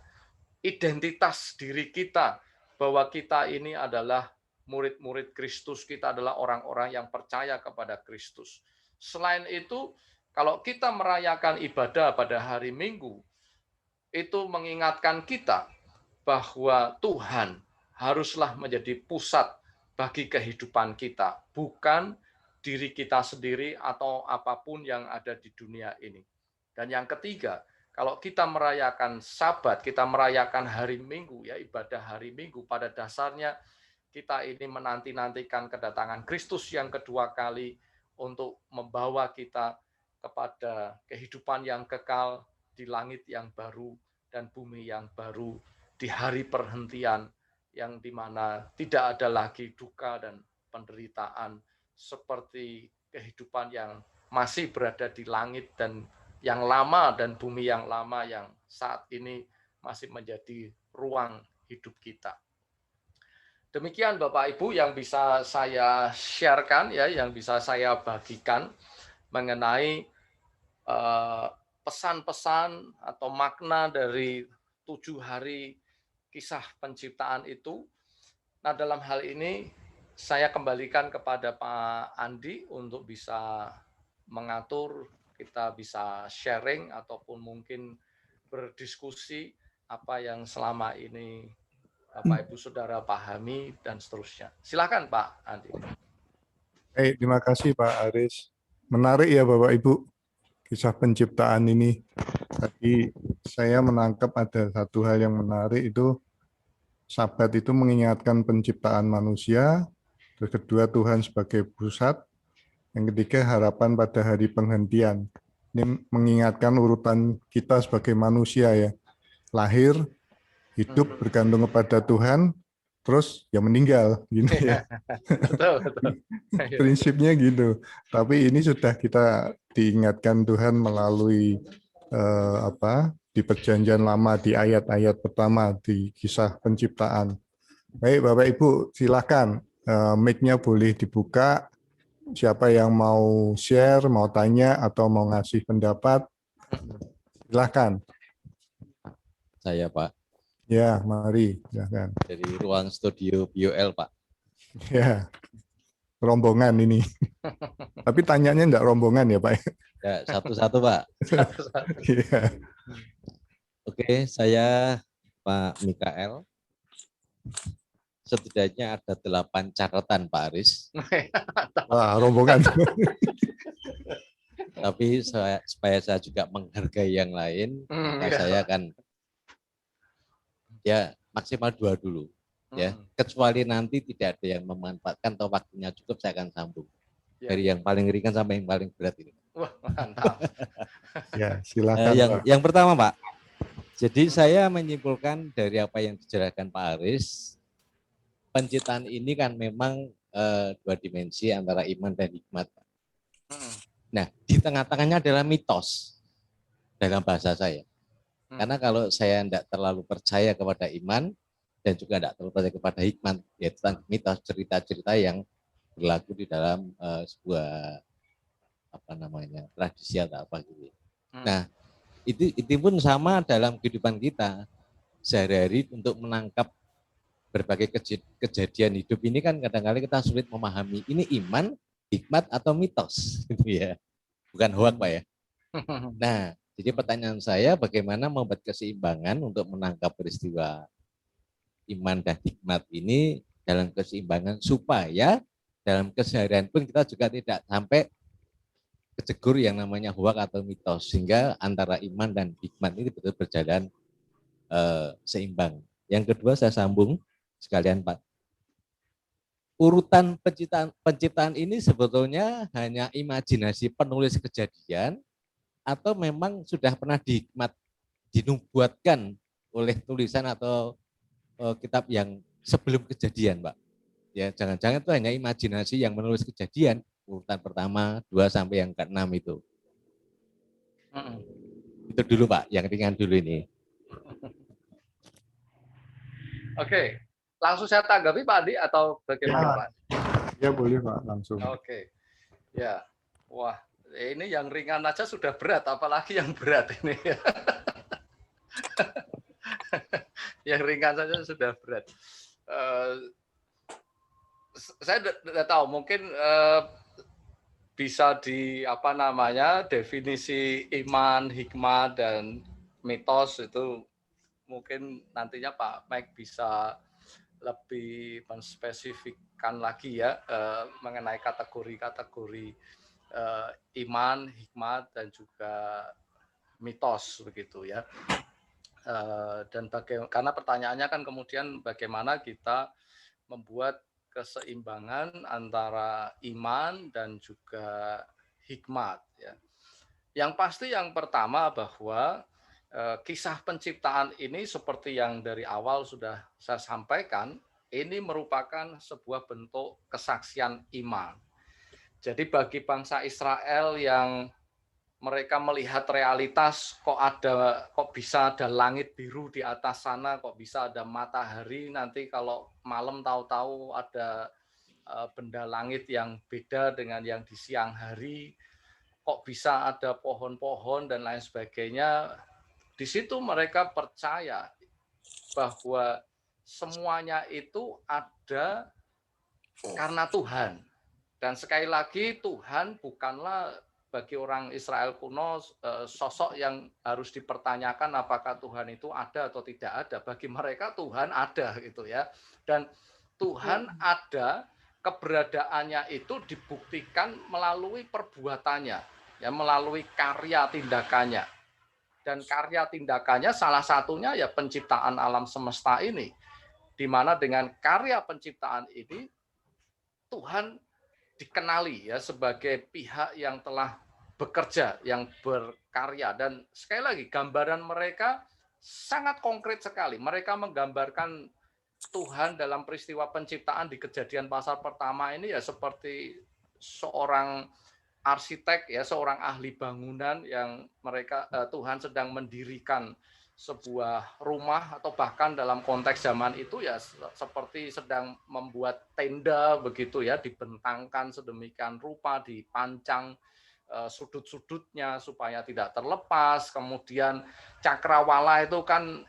identitas diri kita, bahwa kita ini adalah murid-murid Kristus, kita adalah orang-orang yang percaya kepada Kristus. Selain itu, kalau kita merayakan ibadah pada hari Minggu, itu mengingatkan kita bahwa Tuhan haruslah menjadi pusat bagi kehidupan kita, bukan diri kita sendiri atau apapun yang ada di dunia ini. Dan yang ketiga, Kalau kita merayakan Sabat, kita merayakan hari Minggu, ya ibadah hari Minggu, pada dasarnya kita ini menanti-nantikan kedatangan Kristus yang kedua kali untuk membawa kita kepada kehidupan yang kekal di langit yang baru dan bumi yang baru, di hari perhentian yang dimana tidak ada lagi duka dan penderitaan seperti kehidupan yang masih berada di langit dan yang lama dan bumi yang lama yang saat ini masih menjadi ruang hidup kita. Demikian Bapak Ibu yang bisa saya sharekan, ya, yang bisa saya bagikan mengenai pesan-pesan atau makna dari 7 hari kisah penciptaan itu. Nah, dalam hal ini saya kembalikan kepada Pak Andi untuk bisa mengatur, kita bisa sharing ataupun mungkin berdiskusi apa yang selama ini Bapak Ibu Saudara pahami dan seterusnya. Silakan Pak Andi. Baik, terima kasih Pak Aris. Menarik ya Bapak Ibu, kisah penciptaan ini. Tadi saya menangkap ada satu hal yang menarik, itu Sabat itu mengingatkan penciptaan manusia, terus kedua Tuhan sebagai pusat, yang ketiga harapan pada hari penghentian. Ini mengingatkan urutan kita sebagai manusia ya. Lahir, hidup bergantung kepada Tuhan, terus ya meninggal gitu ya. Betul, betul. Prinsipnya gitu. Tapi ini sudah kita diingatkan Tuhan melalui di Perjanjian Lama, di ayat-ayat pertama di kisah penciptaan. Baik Bapak Ibu, silakan mic-nya boleh dibuka. Siapa yang mau share, mau tanya, atau mau ngasih pendapat, silakan. Saya Pak, Ya, mari, silakan. dari ruang studio BOL Pak. Ya, rombongan ini. Tapi tanyanya enggak rombongan ya Pak? Ya, satu-satu Pak. Iya. Oke, saya Pak Mikael. Setidaknya ada 8 catatan Pak Aris. Wah, rombongan. Tapi supaya saya juga menghargai yang lain, maka saya akan ya maksimal 2 dulu. Ya, kecuali nanti tidak ada yang memanfaatkan atau waktunya cukup, saya akan sambung. Dari yang paling ringan sampai yang paling berat ini. Wah, mantap. Ya, silakan Pak. Yang pertama Pak, jadi saya menyimpulkan dari apa yang dijelaskan Pak Aris, penciptaan ini kan memang 2 dimensi antara iman dan hikmat. Nah, di tengah-tengahnya adalah mitos dalam bahasa saya. Karena kalau saya tidak terlalu percaya kepada iman dan juga tidak terlalu percaya kepada hikmat, yaitu mitos, cerita-cerita yang berlaku di dalam sebuah tradisi atau apa gitu. Nah, itu pun sama dalam kehidupan kita sehari-hari. Untuk menangkap berbagai kejadian hidup ini kan kadang-kadang kita sulit memahami ini iman, hikmat atau mitos gitu ya. Bukan hoak Pak ya. Nah, jadi pertanyaan saya, bagaimana membuat keseimbangan untuk menangkap peristiwa iman dan hikmat ini dalam keseimbangan, supaya dalam keseharian pun kita juga tidak sampai kejegur yang namanya hoak atau mitos, sehingga antara iman dan hikmat ini betul berjalan seimbang. Yang kedua, saya sambung sekalian Pak. Urutan penciptaan ini sebetulnya hanya imajinasi penulis kejadian, atau memang sudah pernah dinubuatkan oleh tulisan atau kitab yang sebelum kejadian, Pak? Ya, jangan-jangan itu hanya imajinasi yang menulis kejadian urutan pertama, 2 sampai yang ke-6 itu. Itu dulu Pak, yang ringan dulu ini. Oke, langsung saya tanggapi Pak Andi atau bagaimana Pak? Ya boleh Pak, langsung. Oke, ya, wah, ini yang ringan aja sudah berat, apalagi yang berat ini. Yang ringan saja sudah berat. Saya tidak tahu, mungkin bisa definisi iman, hikmat dan mitos itu mungkin nantinya Pak Mike bisa lebih menspesifikkan lagi ya mengenai kategori-kategori iman, hikmat dan juga mitos begitu ya. Dan karena pertanyaannya kan kemudian bagaimana kita membuat keseimbangan antara iman dan juga hikmat ya. Yang pasti yang pertama bahwa kisah penciptaan ini seperti yang dari awal sudah saya sampaikan, ini merupakan sebuah bentuk kesaksian iman. Jadi bagi bangsa Israel yang mereka melihat realitas, kok bisa ada langit biru di atas sana, kok bisa ada matahari, nanti kalau malam tahu-tahu ada benda langit yang beda dengan yang di siang hari, kok bisa ada pohon-pohon dan lain sebagainya. Di situ mereka percaya bahwa semuanya itu ada karena Tuhan. Dan sekali lagi Tuhan bukanlah bagi orang Israel kuno sosok yang harus dipertanyakan apakah Tuhan itu ada atau tidak ada. Bagi mereka Tuhan ada gitu ya. Dan Tuhan ada, keberadaannya itu dibuktikan melalui perbuatannya, ya, melalui karya tindakannya. Dan karya tindakannya salah satunya ya penciptaan alam semesta ini. Di mana dengan karya penciptaan ini Tuhan dikenali ya sebagai pihak yang telah bekerja, yang berkarya. Dan sekali lagi gambaran mereka sangat konkret sekali. Mereka menggambarkan Tuhan dalam peristiwa penciptaan di Kejadian pasal pertama ini ya seperti seorang arsitek ya, seorang ahli bangunan yang Tuhan sedang mendirikan sebuah rumah, atau bahkan dalam konteks zaman itu ya seperti sedang membuat tenda begitu ya, dibentangkan sedemikian rupa, dipancang sudut-sudutnya supaya tidak terlepas. Kemudian cakrawala itu kan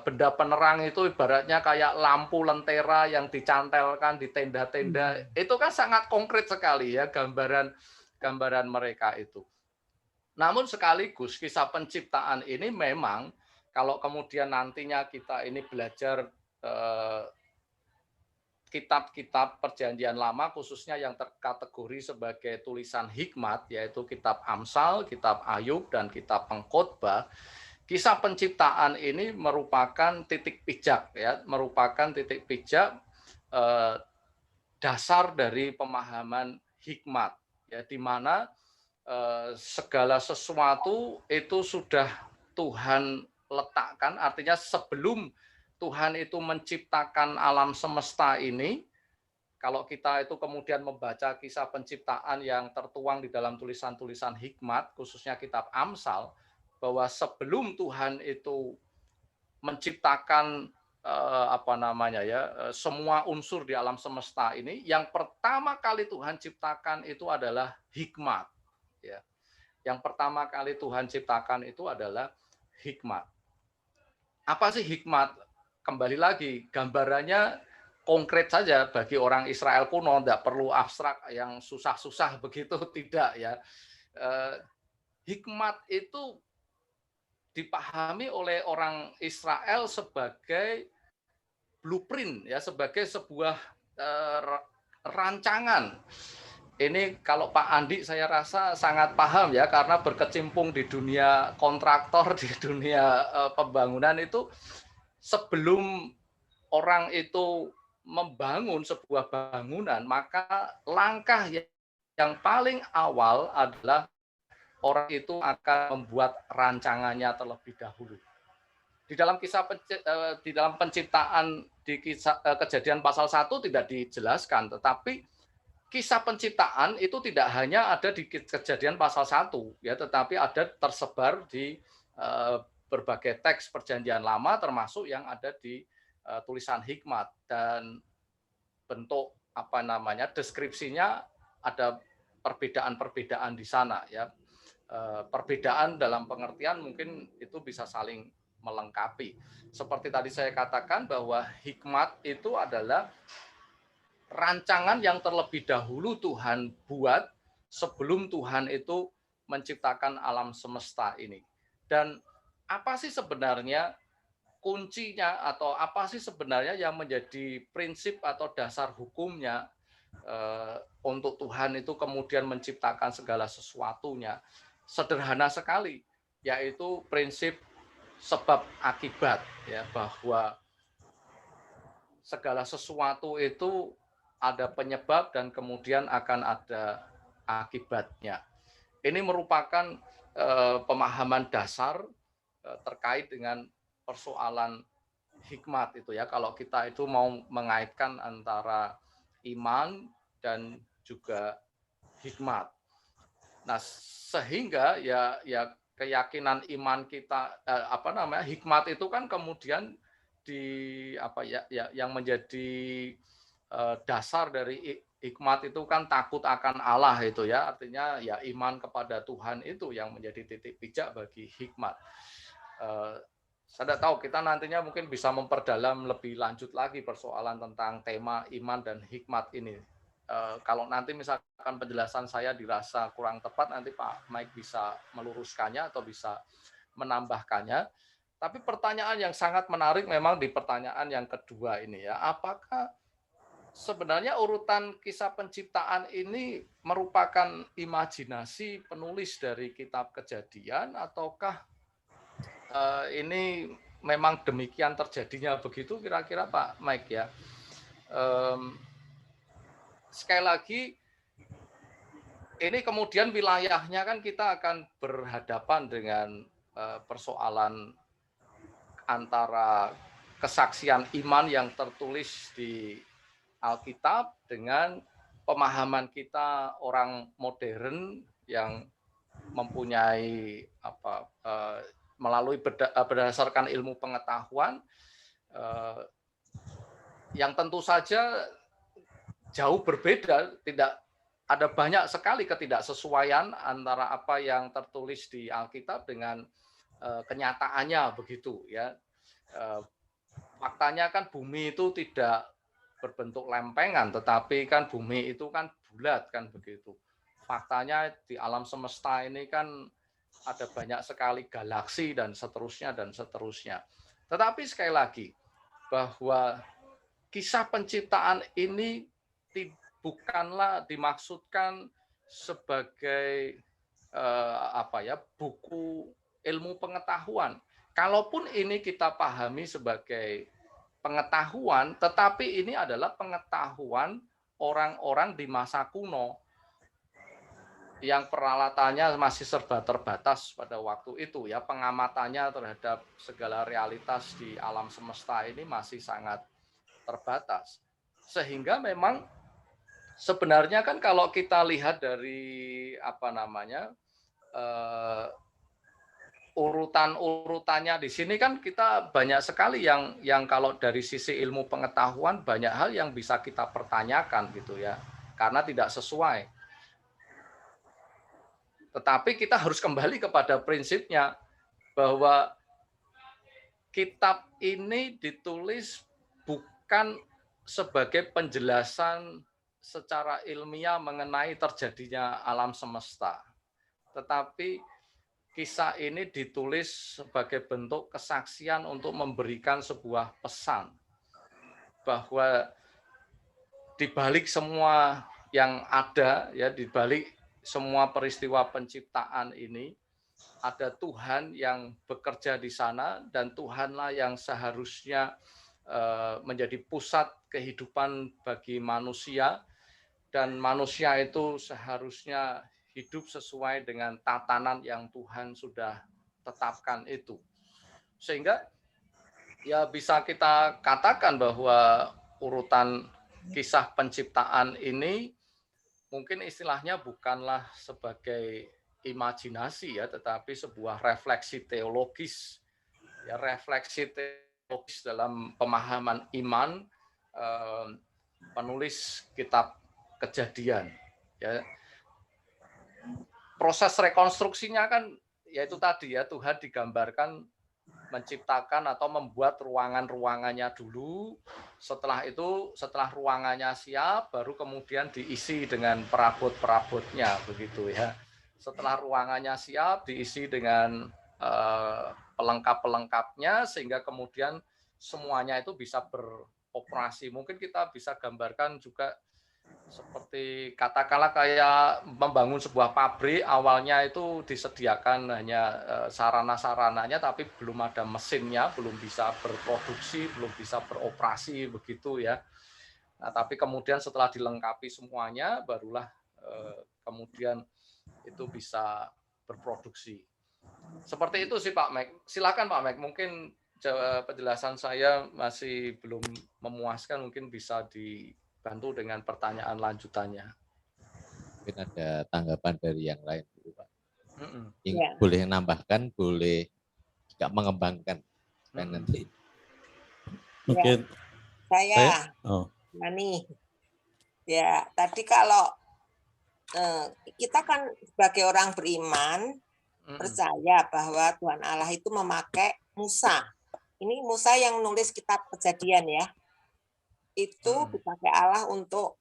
benda penerang itu ibaratnya kayak lampu lentera yang dicantelkan di tenda-tenda. Itu kan sangat konkret sekali ya gambaran mereka itu. Namun sekaligus kisah penciptaan ini memang kalau kemudian nantinya kita ini belajar kitab-kitab Perjanjian Lama khususnya yang terkategori sebagai tulisan hikmat, yaitu kitab Amsal, kitab Ayub, dan kitab Pengkhotbah, kisah penciptaan ini merupakan titik pijak ya, merupakan titik pijak dasar dari pemahaman hikmat ya, di mana segala sesuatu itu sudah Tuhan letakkan, artinya sebelum Tuhan itu menciptakan alam semesta ini, kalau kita itu kemudian membaca kisah penciptaan yang tertuang di dalam tulisan-tulisan hikmat, khususnya kitab Amsal, bahwa sebelum Tuhan itu menciptakan semua unsur di alam semesta ini, yang pertama kali Tuhan ciptakan itu adalah hikmat. Ya. Yang pertama kali Tuhan ciptakan itu adalah hikmat. Apa sih hikmat? Kembali lagi, gambarannya konkret saja bagi orang Israel kuno, tidak perlu abstrak yang susah-susah begitu, tidak ya. Hikmat itu dipahami oleh orang Israel sebagai blueprint ya, sebagai sebuah rancangan. Ini kalau Pak Andi saya rasa sangat paham ya, karena berkecimpung di dunia kontraktor, di dunia pembangunan itu. Sebelum orang itu membangun sebuah bangunan, maka langkah yang paling awal adalah orang itu akan membuat rancangannya terlebih dahulu. Di dalam penciptaan di Kejadian pasal 1 tidak dijelaskan, tetapi kisah penciptaan itu tidak hanya ada di Kejadian pasal 1 ya, tetapi ada tersebar di berbagai teks Perjanjian Lama, termasuk yang ada di tulisan hikmat, dan bentuk deskripsinya ada perbedaan-perbedaan di sana ya. Perbedaan dalam pengertian mungkin itu bisa saling melengkapi. Seperti tadi saya katakan bahwa hikmat itu adalah rancangan yang terlebih dahulu Tuhan buat sebelum Tuhan itu menciptakan alam semesta ini. Dan apa sih sebenarnya kuncinya, atau apa sih sebenarnya yang menjadi prinsip atau dasar hukumnya untuk Tuhan itu kemudian menciptakan segala sesuatunya? Sederhana sekali. yaitu prinsip sebab akibat, ya, bahwa segala sesuatu itu ada penyebab dan kemudian akan ada akibatnya. Ini merupakan pemahaman dasar terkait dengan persoalan hikmat itu, ya. Kalau kita itu mau mengaitkan antara iman dan juga hikmat. Nah, sehingga ya keyakinan iman kita hikmat itu kan kemudian yang menjadi dasar dari hikmat itu kan takut akan Allah itu, ya. Artinya ya iman kepada Tuhan itu yang menjadi titik pijak bagi hikmat. Saya tidak tahu, kita nantinya mungkin bisa memperdalam lebih lanjut lagi persoalan tentang tema iman dan hikmat ini. Kalau nanti misalkan penjelasan saya dirasa kurang tepat, nanti Pak Mike bisa meluruskannya atau bisa menambahkannya. Tapi pertanyaan yang sangat menarik memang di pertanyaan yang kedua ini, ya. Apakah sebenarnya urutan kisah penciptaan ini merupakan imajinasi penulis dari kitab Kejadian, ataukah ini memang demikian terjadinya begitu, kira-kira Pak Mike, ya? Sekali lagi, ini kemudian wilayahnya kan kita akan berhadapan dengan persoalan antara kesaksian iman yang tertulis di Alkitab dengan pemahaman kita orang modern yang mempunyai melalui berdasarkan ilmu pengetahuan yang tentu saja jauh berbeda, tidak ada banyak sekali ketidaksesuaian antara apa yang tertulis di Alkitab dengan kenyataannya begitu, ya. Faktanya kan bumi itu tidak berbentuk lempengan, tetapi kan bumi itu kan bulat kan begitu. Faktanya di alam semesta ini kan ada banyak sekali galaksi dan seterusnya dan seterusnya. Tetapi sekali lagi, bahwa kisah penciptaan ini bukanlah dimaksudkan sebagai buku ilmu pengetahuan. Kalaupun ini kita pahami sebagai pengetahuan, tetapi ini adalah pengetahuan orang-orang di masa kuno yang peralatannya masih serba terbatas pada waktu itu, ya. Pengamatannya terhadap segala realitas di alam semesta ini masih sangat terbatas. Sehingga memang sebenarnya kan kalau kita lihat dari urutan-urutannya di sini kan kita banyak sekali yang kalau dari sisi ilmu pengetahuan banyak hal yang bisa kita pertanyakan gitu, ya, karena tidak sesuai. Tetapi kita harus kembali kepada prinsipnya bahwa kitab ini ditulis bukan sebagai penjelasan secara ilmiah mengenai terjadinya alam semesta, tetapi kisah ini ditulis sebagai bentuk kesaksian untuk memberikan sebuah pesan bahwa di balik semua yang ada, ya, di balik semua peristiwa penciptaan ini ada Tuhan yang bekerja di sana, dan Tuhanlah yang seharusnya menjadi pusat kehidupan bagi manusia, dan manusia itu seharusnya hidup sesuai dengan tatanan yang Tuhan sudah tetapkan itu. Sehingga ya bisa kita katakan bahwa urutan kisah penciptaan ini mungkin istilahnya bukanlah sebagai imajinasi, ya, tetapi sebuah refleksi teologis, ya, refleksi teologis dalam pemahaman iman penulis kitab Kejadian, ya. Proses rekonstruksinya kan yaitu tadi, ya, Tuhan digambarkan menciptakan atau membuat ruangan-ruangannya dulu. Setelah itu, setelah ruangannya siap, baru kemudian diisi dengan perabot-perabotnya, begitu, ya. Setelah ruangannya siap, diisi dengan pelengkap-pelengkapnya, sehingga kemudian semuanya itu bisa beroperasi. Mungkin kita bisa gambarkan juga Seperti katakanlah kayak membangun sebuah pabrik, awalnya itu disediakan hanya sarana-sarananya, tapi belum ada mesinnya, belum bisa berproduksi, belum bisa beroperasi begitu ya. Nah, tapi kemudian setelah dilengkapi semuanya, barulah kemudian itu bisa berproduksi. Seperti itu sih Pak Mek. Silakan Pak Mek, mungkin penjelasan saya masih belum memuaskan, mungkin bisa dibantu dengan pertanyaan lanjutannya. Mungkin ada tanggapan dari yang lain dulu Pak. Ya. Boleh nambahkan, boleh juga mengembangkan. Dan nanti Mungkin Saya, oh. Nani. Ya, tadi kalau kita kan sebagai orang beriman percaya bahwa Tuhan Allah itu memakai Musa. Ini Musa yang nulis kitab Kejadian ya. Itu dipakai Allah untuk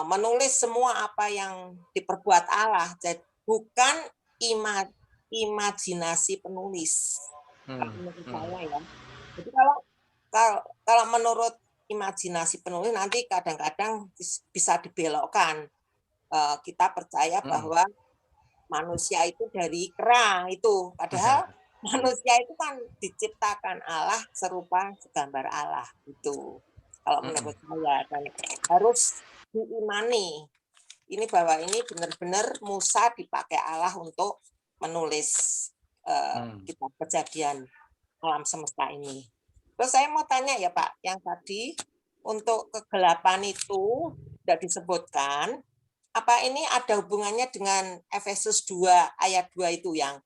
menulis semua apa yang diperbuat Allah. Jadi bukan imajinasi penulis. Menurut saya ya. Jadi kalau menurut imajinasi penulis nanti kadang-kadang bisa dibelokkan. Kita percaya bahwa manusia itu dari kerang itu, padahal manusia itu kan diciptakan Allah serupa segambar Allah itu. Kalau menurut saya dan harus diimani ini bahwa ini benar-benar Musa dipakai Allah untuk menulis kitab Kejadian alam semesta ini. Terus saya mau tanya ya Pak, yang tadi untuk kegelapan itu tidak disebutkan. Apa ini ada hubungannya dengan Efesus 2 ayat 2 itu yang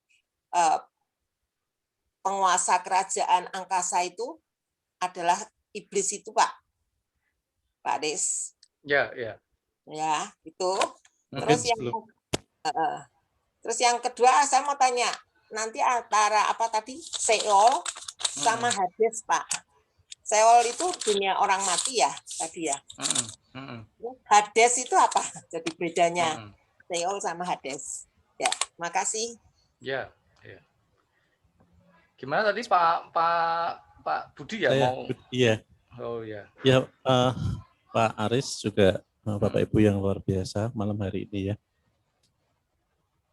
penguasa kerajaan angkasa itu adalah iblis itu Pak? Pak Des. Ya, ya. Ya, itu. Terus yang kedua saya mau tanya, nanti antara apa tadi? Seol sama Hades Pak. Seol itu dunia orang mati ya tadi ya. Hades itu apa? Jadi bedanya Seol sama Hades. Ya, makasih. Ya, ya. Gimana tadi Pak Budi ya mau? Iya. Oh ya. Ya Pak Aris juga Bapak Ibu yang luar biasa malam hari ini ya.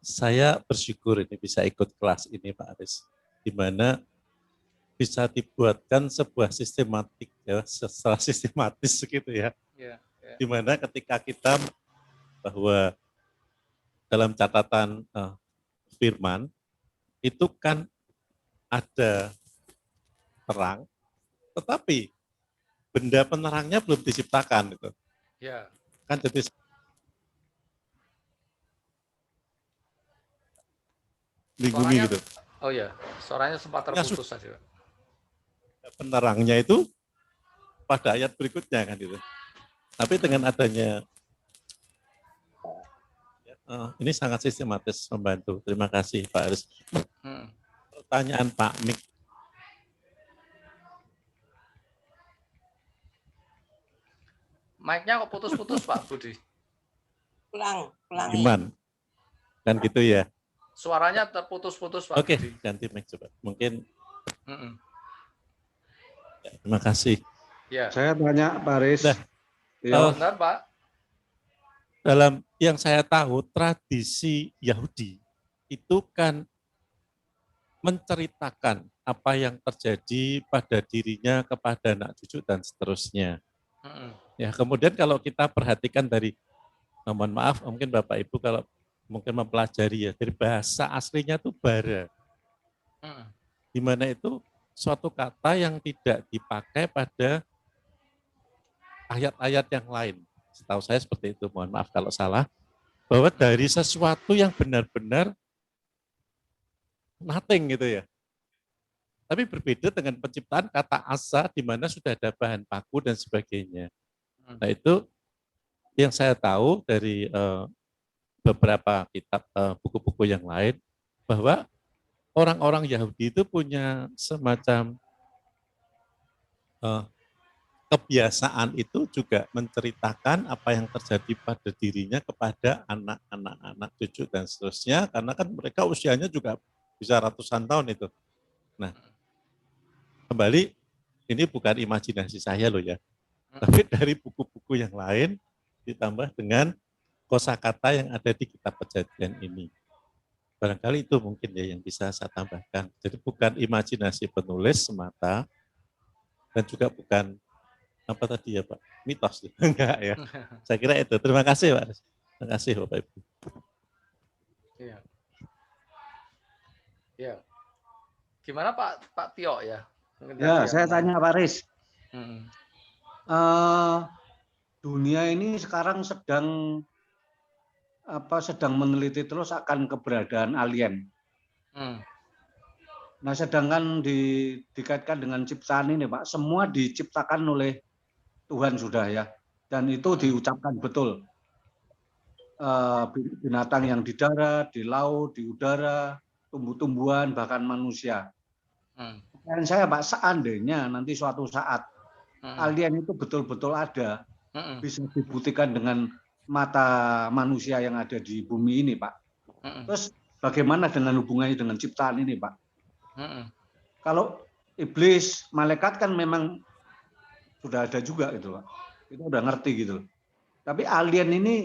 Saya bersyukur ini bisa ikut kelas ini Pak Aris, di mana bisa dibuatkan sebuah sistematik ya, secara sistematis gitu ya. Di mana ketika kita bahwa dalam catatan firman itu kan ada terang, tetapi benda penerangnya belum diciptakan gitu. Ya. Kan jadi bumi gitu. Oh ya, suaranya sempat terputus saja. Penerangnya itu pada ayat berikutnya kan itu. Tapi dengan adanya ini sangat sistematis membantu. Terima kasih Pak Aris. Pertanyaan Pak Mik. Mic-nya kok putus-putus Pak Budi? Pulang. Gimana? Kan gitu ya. Suaranya terputus-putus Pak Oke, Budi. ganti mic coba. Mungkin. Ya, terima kasih. Ya. Saya tanya Pak Aris. Benar Pak. Dalam yang saya tahu tradisi Yahudi itu kan menceritakan apa yang terjadi pada dirinya, kepada anak cucu dan seterusnya. Ya, kemudian kalau kita perhatikan dari, mohon maaf, mungkin Bapak Ibu kalau mungkin mempelajari ya, dari bahasa aslinya itu bara. Di mana itu suatu kata yang tidak dipakai pada ayat-ayat yang lain. Setahu saya seperti itu, mohon maaf kalau salah. Bahwa dari sesuatu yang benar-benar nothing gitu ya. Tapi berbeda dengan penciptaan kata asa di mana sudah ada bahan baku dan sebagainya. Nah itu yang saya tahu dari beberapa kitab buku-buku yang lain, bahwa orang-orang Yahudi itu punya semacam kebiasaan itu juga menceritakan apa yang terjadi pada dirinya kepada anak-anak cucu dan seterusnya, karena kan mereka usianya juga bisa ratusan tahun itu. Nah, kembali ini bukan imajinasi saya loh ya, tapi dari buku-buku yang lain ditambah dengan kosakata yang ada di kitab Kejadian ini. Barangkali itu mungkin ya yang bisa saya tambahkan. Jadi bukan imajinasi penulis semata, dan juga bukan apa tadi ya Pak, mitos. Enggak ya. Saya kira itu. Terima kasih Pak. Terima kasih Bapak Ibu. Iya. Ya. Gimana Pak Tio ya? Ya, saya tanya Pak Riz. Hmm. Dunia ini sekarang sedang meneliti terus akan keberadaan alien. Nah, sedangkan dikaitkan dengan ciptaan ini, Pak, semua diciptakan oleh Tuhan sudah ya, dan itu diucapkan betul. Binatang yang di darat, di laut, di udara, tumbuh-tumbuhan, bahkan manusia. Dan saya Pak, seandainya nanti suatu saat alien itu betul-betul ada, bisa dibuktikan dengan mata manusia yang ada di bumi ini, Pak. Terus bagaimana dengan hubungannya dengan ciptaan ini, Pak? Kalau iblis, malaikat kan memang sudah ada juga gitu, Pak. Kita udah ngerti gitu. Tapi alien ini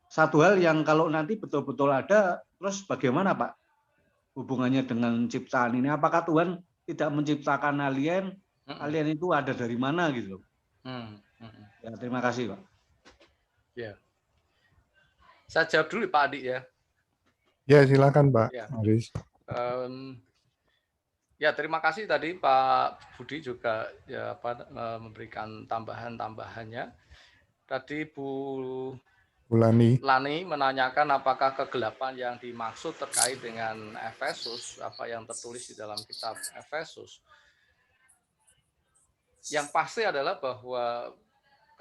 satu hal yang kalau nanti betul-betul ada, terus bagaimana, Pak? Hubungannya dengan ciptaan ini? Apakah Tuhan tidak menciptakan alien? Alien itu ada dari mana gitu? Ya, terima kasih, Pak. Ya. Saya jawab dulu Pak Adi ya. Ya, silakan Pak Ya. Aris. Ya, terima kasih tadi Pak Budi juga ya memberikan tambahannya. Tadi Bu Lani menanyakan apakah kegelapan yang dimaksud terkait dengan Efesus, apa yang tertulis di dalam kitab Efesus. Yang pasti adalah bahwa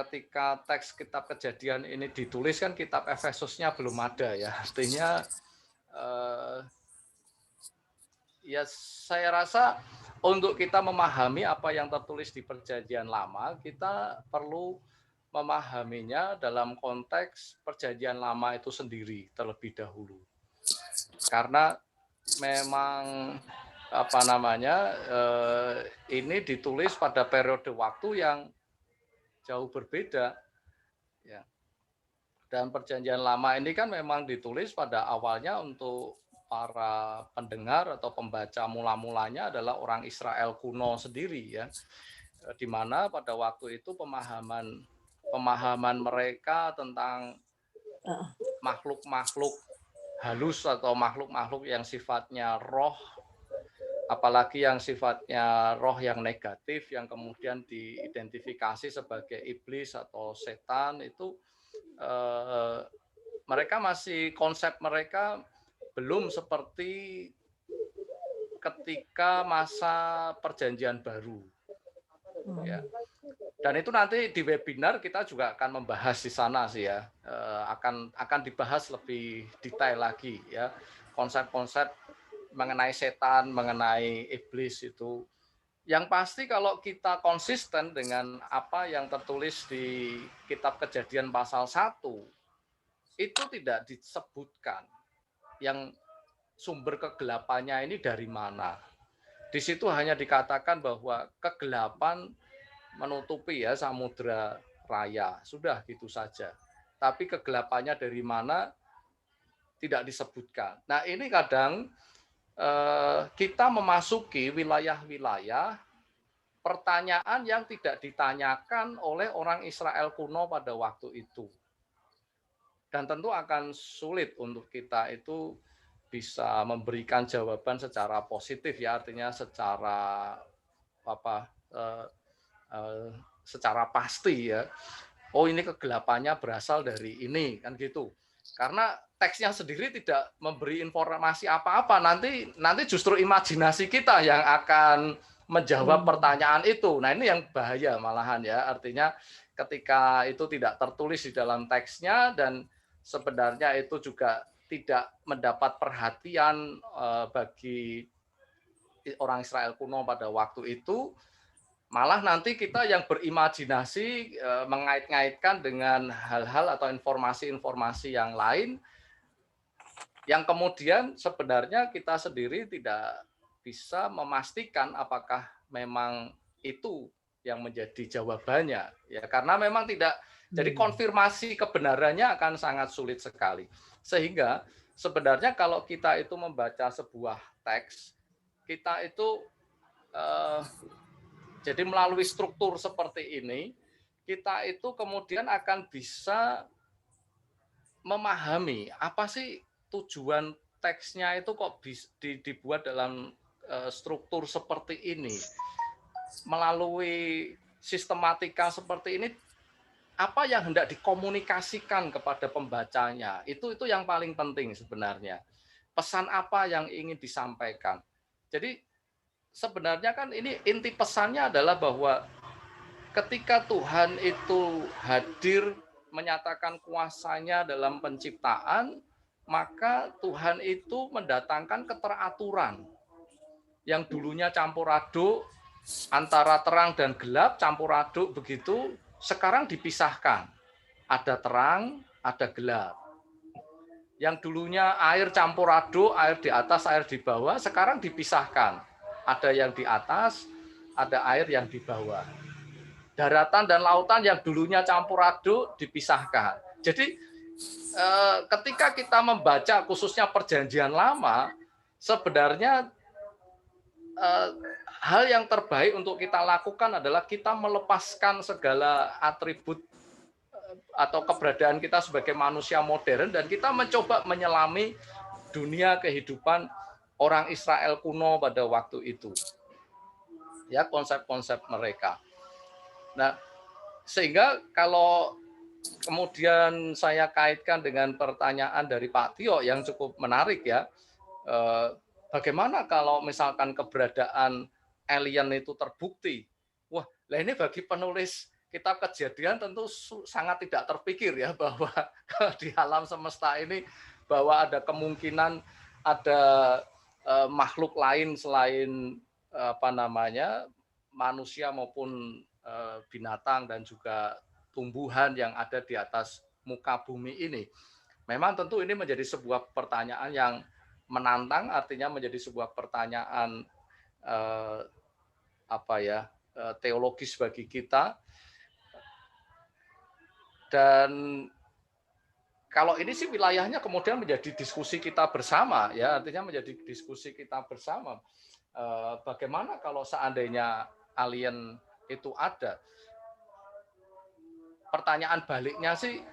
ketika teks kitab Kejadian ini ditulis kan kitab Efesusnya belum ada ya. Artinya ya saya rasa untuk kita memahami apa yang tertulis di Perjanjian Lama, kita perlu memahaminya dalam konteks Perjanjian Lama itu sendiri terlebih dahulu. Karena memang ini ditulis pada periode waktu yang jauh berbeda. Ya. Dan Perjanjian Lama ini kan memang ditulis pada awalnya untuk para pendengar atau pembaca mula-mulanya adalah orang Israel kuno sendiri ya. Di mana pada waktu itu pemahaman mereka tentang makhluk-makhluk halus atau makhluk-makhluk yang sifatnya roh, apalagi yang sifatnya roh yang negatif yang kemudian diidentifikasi sebagai iblis atau setan itu mereka masih konsep mereka belum seperti ketika masa Perjanjian Baru. Ya. Dan itu nanti di webinar kita juga akan membahas di sana sih ya, akan dibahas lebih detail lagi ya, konsep-konsep mengenai setan, mengenai iblis itu. Yang pasti kalau kita konsisten dengan apa yang tertulis di kitab Kejadian pasal 1, itu tidak disebutkan yang sumber kegelapannya ini dari mana. Di situ hanya dikatakan bahwa kegelapan menutupi ya Samudra Raya, sudah gitu saja. Tapi kegelapannya dari mana tidak disebutkan. Nah ini kadang kita memasuki wilayah-wilayah pertanyaan yang tidak ditanyakan oleh orang Israel kuno pada waktu itu. Dan tentu akan sulit untuk kita itu bisa memberikan jawaban secara positif ya, artinya secara secara pasti ya. Oh ini kegelapannya berasal dari ini kan gitu. Karena teksnya sendiri tidak memberi informasi apa-apa. Nanti justru imajinasi kita yang akan menjawab pertanyaan itu. Nah ini yang bahaya malahan ya. Artinya ketika itu tidak tertulis di dalam teksnya dan sebenarnya itu juga tidak mendapat perhatian bagi orang Israel kuno pada waktu itu, malah nanti kita yang berimajinasi mengait-ngaitkan dengan hal-hal atau informasi-informasi yang lain yang kemudian sebenarnya kita sendiri tidak bisa memastikan apakah memang itu yang menjadi jawabannya, ya karena memang tidak. Jadi konfirmasi kebenarannya akan sangat sulit sekali. Sehingga sebenarnya kalau kita itu membaca sebuah teks, kita itu jadi melalui struktur seperti ini, kita itu kemudian akan bisa memahami apa sih tujuan teksnya itu kok dibuat dalam struktur seperti ini. Melalui sistematika seperti ini, apa yang hendak dikomunikasikan kepada pembacanya, itu yang paling penting sebenarnya. Pesan apa yang ingin disampaikan. Jadi sebenarnya kan ini inti pesannya adalah bahwa ketika Tuhan itu hadir menyatakan kuasanya dalam penciptaan, maka Tuhan itu mendatangkan keteraturan. Yang dulunya campur aduk antara terang dan gelap, campur aduk begitu, sekarang dipisahkan. Ada terang, ada gelap. Yang dulunya air campur aduk, air di atas, air di bawah, sekarang dipisahkan. Ada yang di atas, ada air yang di bawah. Daratan dan lautan yang dulunya campur aduk dipisahkan. Jadi ketika kita membaca khususnya Perjanjian Lama, sebenarnya hal yang terbaik untuk kita lakukan adalah kita melepaskan segala atribut atau keberadaan kita sebagai manusia modern dan kita mencoba menyelami dunia kehidupan orang Israel kuno pada waktu itu. Ya, konsep-konsep mereka. Nah, sehingga kalau kemudian saya kaitkan dengan pertanyaan dari Pak Tio yang cukup menarik ya, bagaimana kalau misalkan keberadaan alien itu terbukti? Wah, lah ini bagi penulis kitab Kejadian tentu sangat tidak terpikir ya bahwa di alam semesta ini bahwa ada kemungkinan ada makhluk lain selain manusia maupun binatang dan juga tumbuhan yang ada di atas muka bumi ini. Memang tentu ini menjadi sebuah pertanyaan yang menantang, artinya menjadi sebuah pertanyaan teologis bagi kita. Dan kalau ini sih wilayahnya kemudian menjadi diskusi kita bersama, ya artinya menjadi diskusi kita bersama. Bagaimana kalau seandainya alien itu ada? Pertanyaan baliknya sih,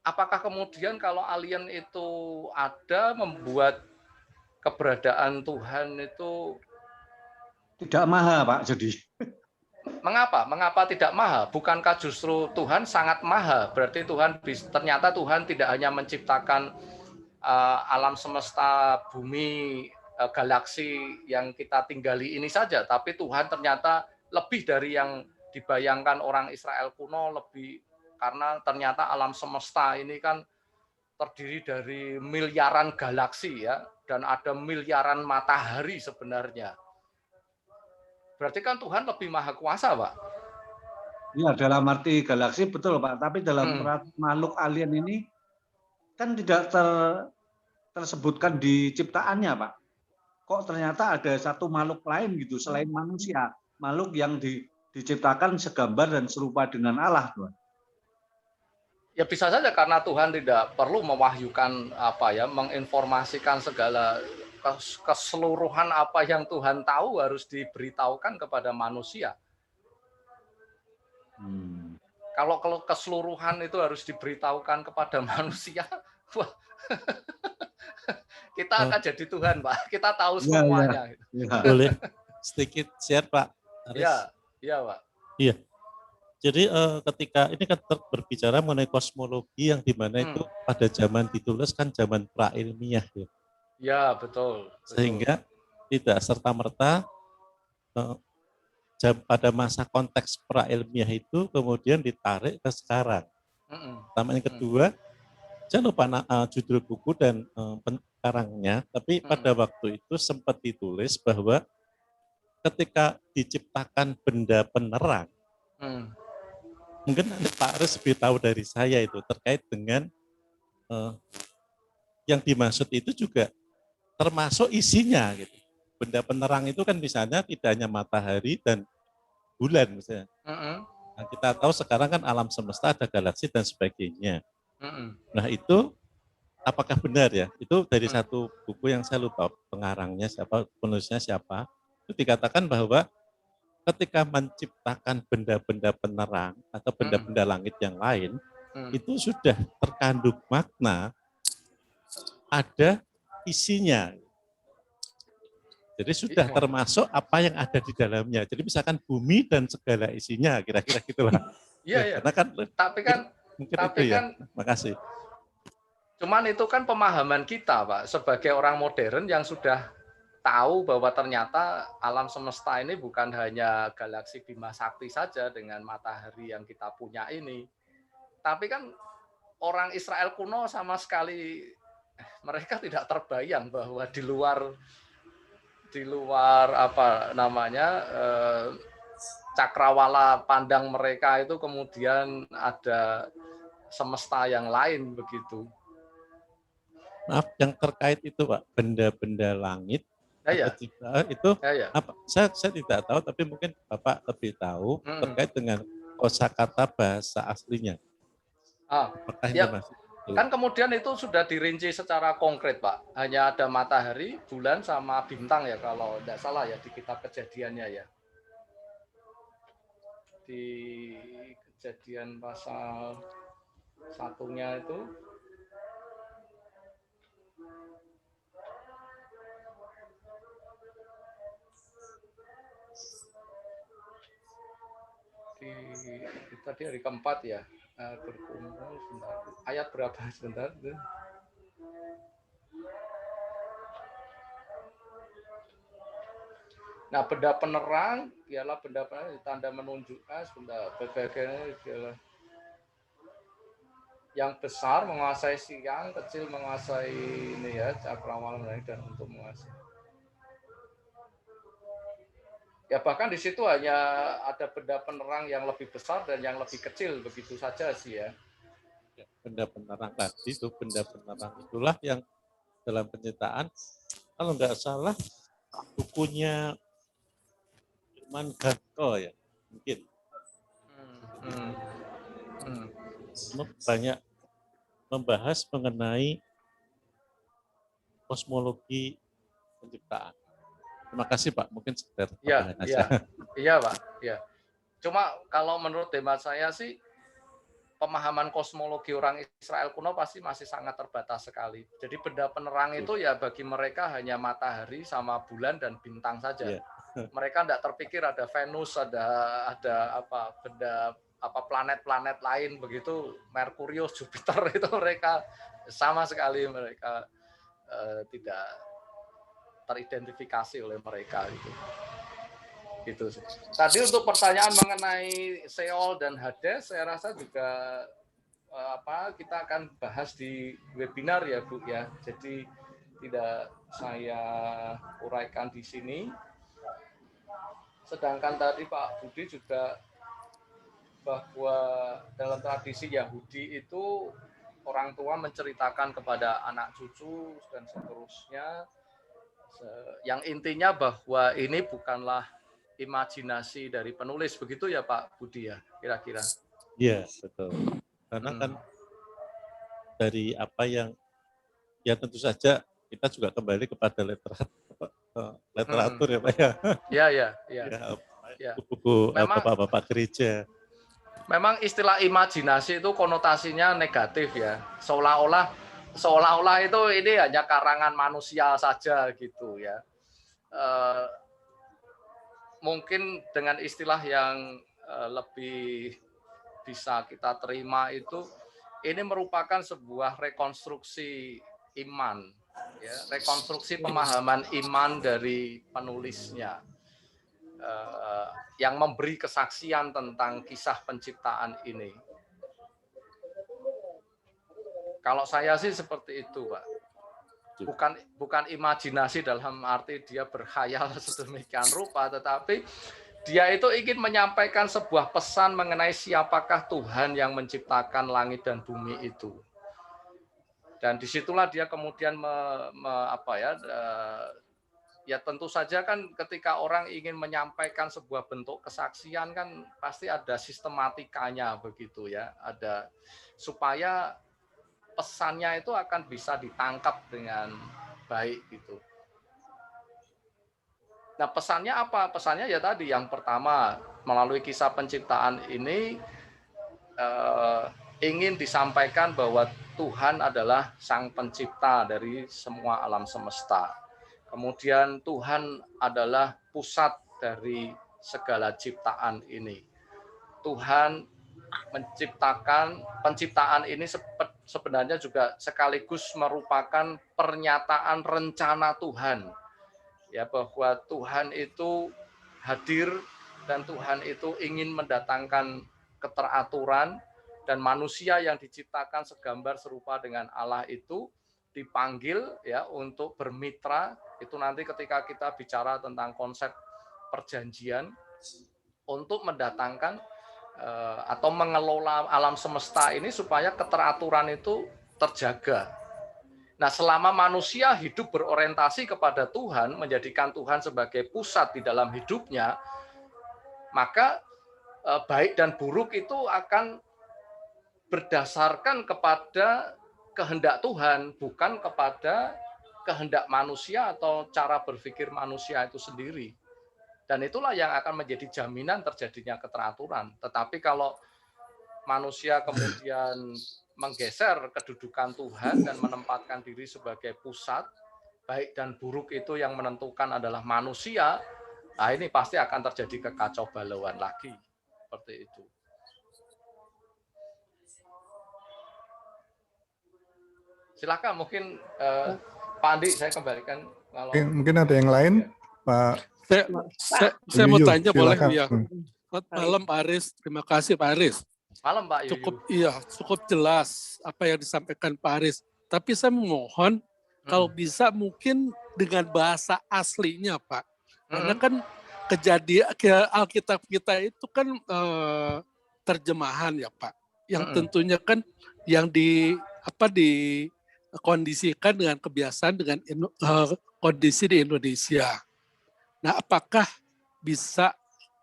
apakah kemudian kalau alien itu ada membuat keberadaan Tuhan itu tidak maha, Pak? Jadi Mengapa tidak maha? Bukankah justru Tuhan sangat maha? Berarti ternyata Tuhan tidak hanya menciptakan alam semesta, bumi, galaksi yang kita tinggali ini saja, tapi Tuhan ternyata lebih dari yang dibayangkan orang Israel kuno, lebih karena ternyata alam semesta ini kan terdiri dari miliaran galaksi ya, dan ada miliaran matahari sebenarnya. Berarti kan Tuhan lebih maha kuasa, Pak. Ya, dalam arti galaksi betul, Pak. Tapi dalam makhluk alien ini kan tidak tersebutkan di ciptaannya, Pak. Kok ternyata ada satu makhluk lain gitu selain manusia, makhluk yang diciptakan segambar dan serupa dengan Allah, Tuhan. Ya bisa saja karena Tuhan tidak perlu mewahyukan menginformasikan segala keseluruhan apa yang Tuhan tahu harus diberitahukan kepada manusia. Kalau keseluruhan itu harus diberitahukan kepada manusia, wah, kita akan jadi Tuhan, Pak. Kita tahu semuanya. Ya. Boleh sedikit share, Pak Aris? Iya, Pak. Iya. Jadi ketika ini kan berbicara mengenai kosmologi yang dimana itu pada zaman ditulis kan zaman prailmiah ya. Ya, betul. Sehingga tidak serta-merta pada masa konteks prailmiah itu kemudian ditarik ke sekarang. Pertama, yang kedua, jangan lupa judul buku dan pengarangnya, tapi pada waktu itu sempat ditulis bahwa ketika diciptakan benda penerang, mungkin Pak Aris lebih tahu dari saya itu terkait dengan yang dimaksud itu juga termasuk isinya gitu. benda penerang itu kan misalnya tidak hanya matahari dan bulan misalnya. Nah, kita tahu sekarang kan alam semesta ada galaksi dan sebagainya. Nah itu apakah benar ya? Itu dari satu buku yang saya lupa pengarangnya siapa, penulisnya siapa. Itu dikatakan bahwa ketika menciptakan benda-benda penerang atau benda-benda langit yang lain, itu sudah terkandung makna, ada isinya. Jadi sudah termasuk apa yang ada di dalamnya. Jadi misalkan bumi dan segala isinya, kira-kira gitulah. Iya. Karena kan, Tapi itu ya. Makasih. Cuman itu kan pemahaman kita, Pak, sebagai orang modern yang sudah tahu bahwa ternyata alam semesta ini bukan hanya galaksi Bima Sakti saja dengan matahari yang kita punya ini. Tapi kan orang Israel kuno sama sekali mereka tidak terbayang bahwa di luar apa namanya cakrawala pandang mereka itu kemudian ada semesta yang lain begitu. Maaf, yang terkait itu Pak, benda-benda langit itu apa? Saya tidak tahu, tapi mungkin Bapak lebih tahu terkait dengan kosakata bahasa aslinya. Kan kemudian itu sudah dirinci secara konkret, Pak. Hanya ada matahari, bulan, sama bintang ya kalau tidak salah ya di kitab Kejadiannya ya. Di Kejadian pasal 1-nya itu tadi hari keempat ya, berkumpul sebentar. Ayat berapa sebentar? Nah, benda penerang ialah benda penerang tanda menunjukkan sebentar berbagai ialah yang besar menguasai siang, kecil menguasai ini ya cakrawala dan untuk menguasai. Ya bahkan di situ hanya ada benda penerang yang lebih besar dan yang lebih kecil begitu saja sih ya. Benda penerang tadi itu benda penerang itulah yang dalam penciptaan kalau nggak salah bukunya Irman Garko ya mungkin banyak membahas mengenai kosmologi penciptaan. Terima kasih Pak, mungkin sekedar ya, iya Pak, ya. Cuma kalau menurut hemat saya sih pemahaman kosmologi orang Israel kuno pasti masih sangat terbatas sekali. Jadi benda penerang itu ya bagi mereka hanya matahari sama bulan dan bintang saja. Mereka tidak terpikir ada Venus, ada apa benda apa planet-planet lain begitu, Merkurius, Jupiter itu mereka sama sekali mereka tidak teridentifikasi oleh mereka gitu. Tadi untuk pertanyaan mengenai Seol dan Hades, saya rasa juga kita akan bahas di webinar ya Bu ya. Jadi tidak saya uraikan di sini. Sedangkan tadi Pak Budi juga bahwa dalam tradisi Yahudi itu orang tua menceritakan kepada anak cucu dan seterusnya. Yang intinya bahwa ini bukanlah imajinasi dari penulis, begitu ya Pak Budi ya, kira-kira? Iya, betul. Karena kan dari apa yang, ya tentu saja kita juga kembali kepada literatur ya Pak ya. Iya. Buku Bapak-Bapak gereja. Memang istilah imajinasi itu konotasinya negatif ya, seolah-olah itu ini hanya karangan manusia saja gitu ya. Mungkin dengan istilah yang lebih bisa kita terima itu, ini merupakan sebuah rekonstruksi iman, ya, rekonstruksi pemahaman iman dari penulisnya, yang memberi kesaksian tentang kisah penciptaan ini. Kalau saya sih seperti itu, Pak. Bukan imajinasi dalam arti dia berkhayal sedemikian rupa, tetapi dia itu ingin menyampaikan sebuah pesan mengenai siapakah Tuhan yang menciptakan langit dan bumi itu. Dan disitulah dia kemudian ya tentu saja kan ketika orang ingin menyampaikan sebuah bentuk kesaksian kan pasti ada sistematikanya begitu ya, ada supaya pesannya itu akan bisa ditangkap dengan baik gitu. Nah, pesannya apa? Pesannya ya tadi yang pertama, melalui kisah penciptaan ini ingin disampaikan bahwa Tuhan adalah sang pencipta dari semua alam semesta. Kemudian Tuhan adalah pusat dari segala ciptaan ini. Tuhan menciptakan, penciptaan ini sebenarnya juga sekaligus merupakan pernyataan rencana Tuhan. Ya, bahwa Tuhan itu hadir dan Tuhan itu ingin mendatangkan keteraturan, dan manusia yang diciptakan segambar serupa dengan Allah itu dipanggil ya untuk bermitra. Itu nanti ketika kita bicara tentang konsep perjanjian, untuk mendatangkan atau mengelola alam semesta ini supaya keteraturan itu terjaga. Nah, selama manusia hidup berorientasi kepada Tuhan, menjadikan Tuhan sebagai pusat di dalam hidupnya, maka baik dan buruk itu akan berdasarkan kepada kehendak Tuhan, bukan kepada kehendak manusia atau cara berpikir manusia itu sendiri. Dan itulah yang akan menjadi jaminan terjadinya keteraturan. Tetapi kalau manusia kemudian menggeser kedudukan Tuhan dan menempatkan diri sebagai pusat, baik dan buruk itu yang menentukan adalah manusia, nah ini pasti akan terjadi kekacau balauan lagi. Seperti itu. Silakan mungkin Pak Andi, saya kembalikan. Kalau mungkin ada yang lain, Pak. Saya mau tanya, silakan. boleh ya? Selamat malam Pak Aris, terima kasih Pak Aris. Malam Pak Yuyu. Cukup jelas apa yang disampaikan Pak Aris. Tapi saya memohon kalau bisa mungkin dengan bahasa aslinya Pak. Karena kan kejadian Alkitab kita itu kan terjemahan ya Pak. Yang tentunya kan yang dikondisikan dengan kebiasaan dengan kondisi di Indonesia. Nah, apakah bisa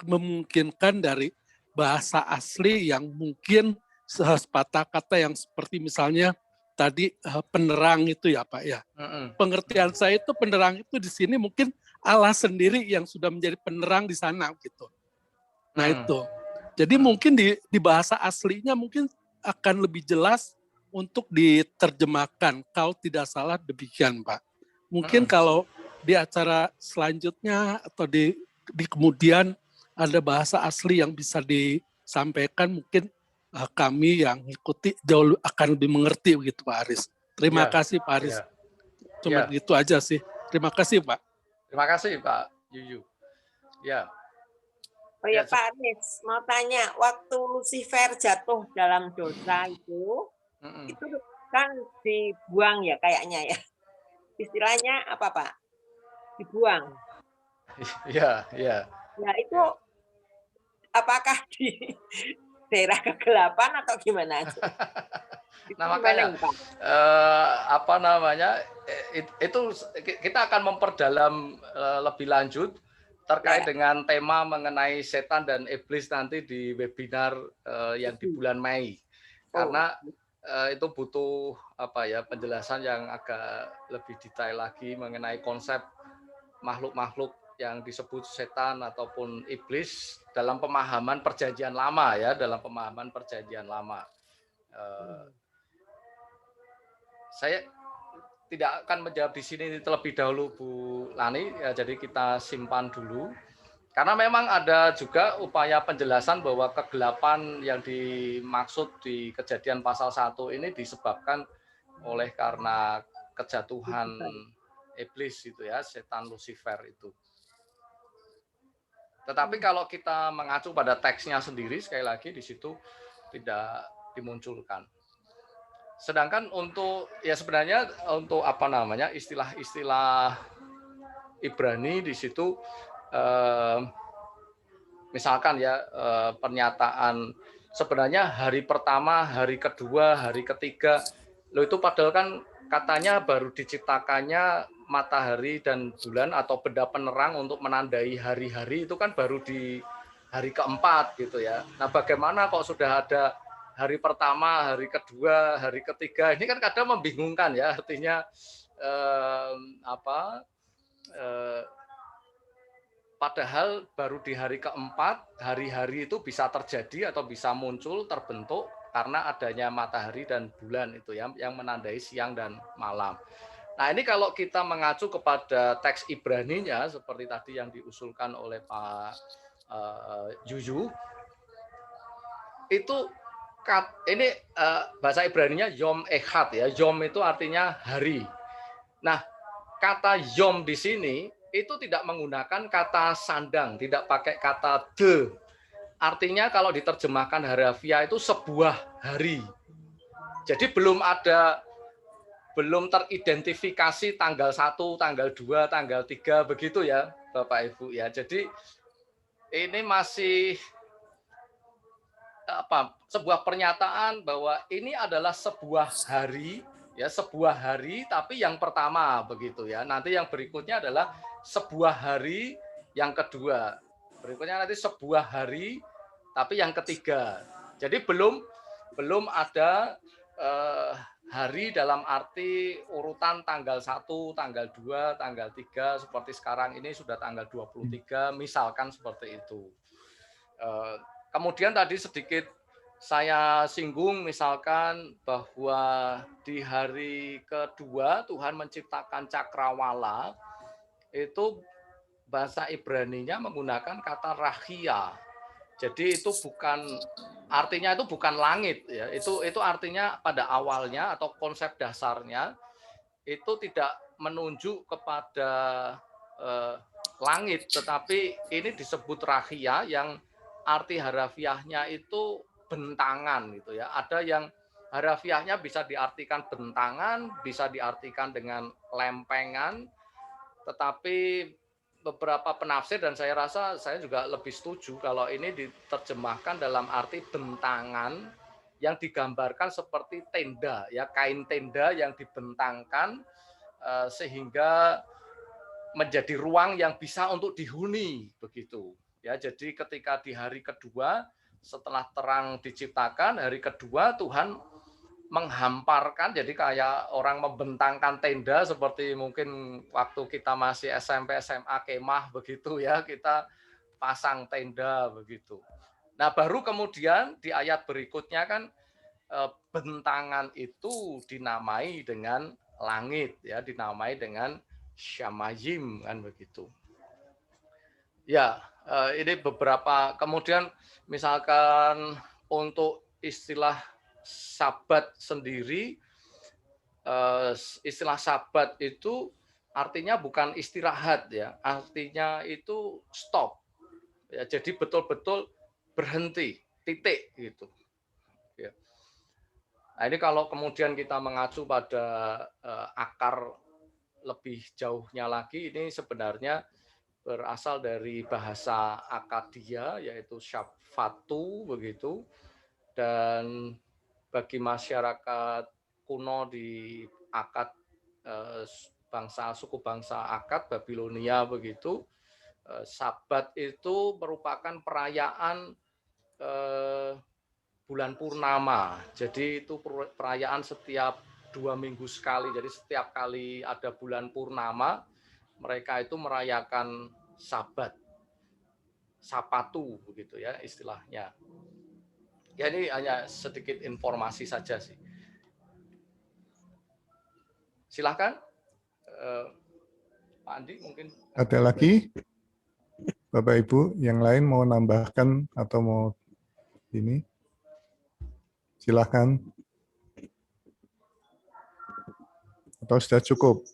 memungkinkan dari bahasa asli yang mungkin sepatah kata yang seperti misalnya tadi penerang itu ya Pak ya. Pengertian saya itu penerang itu di sini mungkin Allah sendiri yang sudah menjadi penerang di sana gitu. Nah itu. Jadi mungkin di bahasa aslinya mungkin akan lebih jelas untuk diterjemahkan. Kalau tidak salah demikian Pak. Mungkin kalau di acara selanjutnya atau di kemudian ada bahasa asli yang bisa disampaikan, mungkin kami yang ikuti jauh akan lebih mengerti begitu Pak Aris. Terima kasih Pak Aris. Cuma gitu aja sih. Terima kasih Pak. Terima kasih Pak Yuyu. Ya. Oh ya Pak Aris, mau tanya, waktu Lucifer jatuh dalam dosa itu kan dibuang ya kayaknya ya. Istilahnya apa Pak? Dibuang. Iya, iya. Nah itu apakah di daerah kegelapan atau gimana? Nah makanya apa namanya itu kita akan memperdalam lebih lanjut terkait dengan tema mengenai setan dan iblis nanti di webinar yang di bulan Mei, karena itu butuh penjelasan yang agak lebih detail lagi mengenai konsep makhluk-makhluk yang disebut setan ataupun iblis dalam pemahaman perjanjian lama ya, dalam pemahaman perjanjian lama. Saya tidak akan menjawab di sini terlebih dahulu Bu Lani, ya, jadi kita simpan dulu. Karena memang ada juga upaya penjelasan bahwa kegelapan yang dimaksud di Kejadian pasal 1 ini disebabkan oleh karena kejatuhan iblis itu ya, setan Lucifer itu. Tetapi kalau kita mengacu pada teksnya sendiri, sekali lagi di situ tidak dimunculkan. Sedangkan untuk sebenarnya untuk istilah-istilah Ibrani di situ misalkan pernyataan sebenarnya hari pertama, hari kedua, hari ketiga, itu padahal kan katanya baru diciptakannya matahari dan bulan atau benda penerang untuk menandai hari-hari itu kan baru di hari keempat gitu ya. Nah, bagaimana kok sudah ada hari pertama, hari kedua, hari ketiga? Ini kan kadang membingungkan ya, artinya padahal baru di hari keempat, hari-hari itu bisa terjadi atau bisa muncul, terbentuk karena adanya matahari dan bulan itu ya, yang menandai siang dan malam. Nah, ini kalau kita mengacu kepada teks Ibraninya seperti tadi yang diusulkan oleh Pak Juju, itu ini bahasa Ibraninya Yom Echad ya. Yom itu artinya hari. Nah, kata Yom di sini itu tidak menggunakan kata sandang, tidak pakai kata de. Artinya kalau diterjemahkan harafiah itu sebuah hari. Jadi belum teridentifikasi tanggal 1, tanggal 2, tanggal 3 begitu ya, Bapak Ibu ya. Jadi ini masih sebuah pernyataan bahwa ini adalah sebuah hari ya, sebuah hari tapi yang pertama begitu ya. Nanti yang berikutnya adalah sebuah hari yang kedua. Berikutnya nanti sebuah hari tapi yang ketiga. Jadi belum ada hari dalam arti urutan tanggal 1, tanggal 2, tanggal 3 seperti sekarang ini sudah tanggal 23 misalkan seperti itu. Kemudian tadi sedikit saya singgung misalkan bahwa di hari kedua Tuhan menciptakan cakrawala, itu bahasa Ibraninya menggunakan kata rahia. Jadi itu artinya itu bukan langit ya. Itu artinya pada awalnya atau konsep dasarnya itu tidak menunjuk kepada langit, tetapi ini disebut rahia yang arti harafiahnya itu bentangan gitu ya. Ada yang harafiahnya bisa diartikan bentangan, bisa diartikan dengan lempengan, tetapi beberapa penafsir dan saya rasa saya juga lebih setuju kalau ini diterjemahkan dalam arti bentangan yang digambarkan seperti tenda ya, kain tenda yang dibentangkan sehingga menjadi ruang yang bisa untuk dihuni begitu ya. Jadi ketika di hari kedua setelah terang diciptakan, hari kedua Tuhan menghamparkan, jadi kayak orang membentangkan tenda seperti mungkin waktu kita masih SMP SMA kemah begitu ya, kita pasang tenda begitu. Nah, baru kemudian di ayat berikutnya kan bentangan itu dinamai dengan langit ya, dinamai dengan Syamayim kan begitu. Ya, ini beberapa. Kemudian misalkan untuk istilah Sabat sendiri, istilah Sabat itu artinya bukan istirahat ya, artinya itu stop. Ya, jadi betul-betul berhenti, titik gitu. Ya. Nah, ini kalau kemudian kita mengacu pada akar lebih jauhnya lagi, ini sebenarnya berasal dari bahasa Akadia yaitu Syafatu begitu, dan bagi masyarakat kuno di Akad, suku bangsa Akad Babilonia begitu, Sabat itu merupakan perayaan bulan purnama. Jadi itu perayaan setiap 2 minggu sekali. Jadi setiap kali ada bulan purnama, mereka itu merayakan Sabat, Sapatu begitu ya istilahnya. Ya, ini hanya sedikit informasi saja sih. Silakan, Pak Andi mungkin. Ada lagi, Bapak Ibu, yang lain mau nambahkan atau mau ini? Silakan. Atau sudah cukup?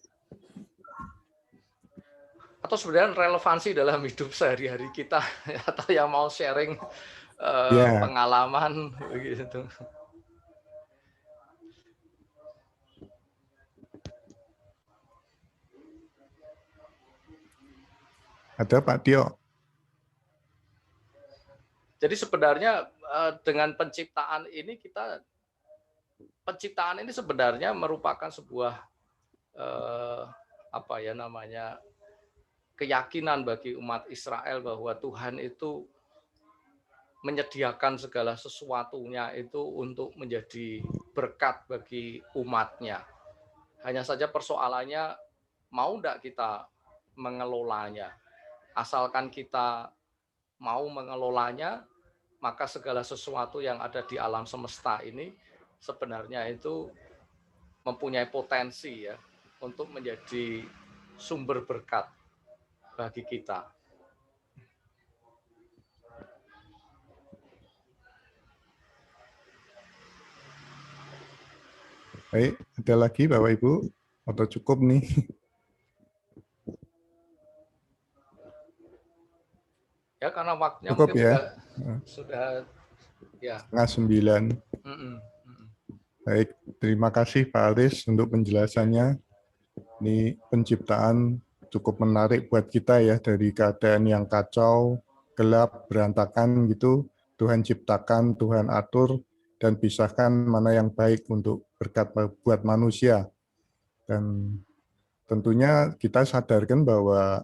Atau sebenarnya relevansi dalam hidup sehari-hari kita, atau yang mau sharing pengalaman begitu. Ada Pak Tio. Jadi sebenarnya dengan penciptaan ini penciptaan ini sebenarnya merupakan sebuah apa ya namanya, keyakinan bagi umat Israel bahwa Tuhan itu menyediakan segala sesuatunya itu untuk menjadi berkat bagi umatnya. Hanya saja persoalannya mau enggak kita mengelolanya. Asalkan kita mau mengelolanya, maka segala sesuatu yang ada di alam semesta ini sebenarnya itu mempunyai potensi ya untuk menjadi sumber berkat bagi kita. Baik, ada lagi Bapak Ibu? Atau cukup nih? Ya karena waktunya Cukup mungkin ya? sudah ya. 8:30. Baik, terima kasih Pak Aris untuk penjelasannya. Ini penciptaan cukup menarik buat kita ya, dari keadaan yang kacau, gelap, berantakan gitu. Tuhan ciptakan, Tuhan atur, dan pisahkan mana yang baik untuk berkat buat manusia. Dan tentunya kita sadarkan bahwa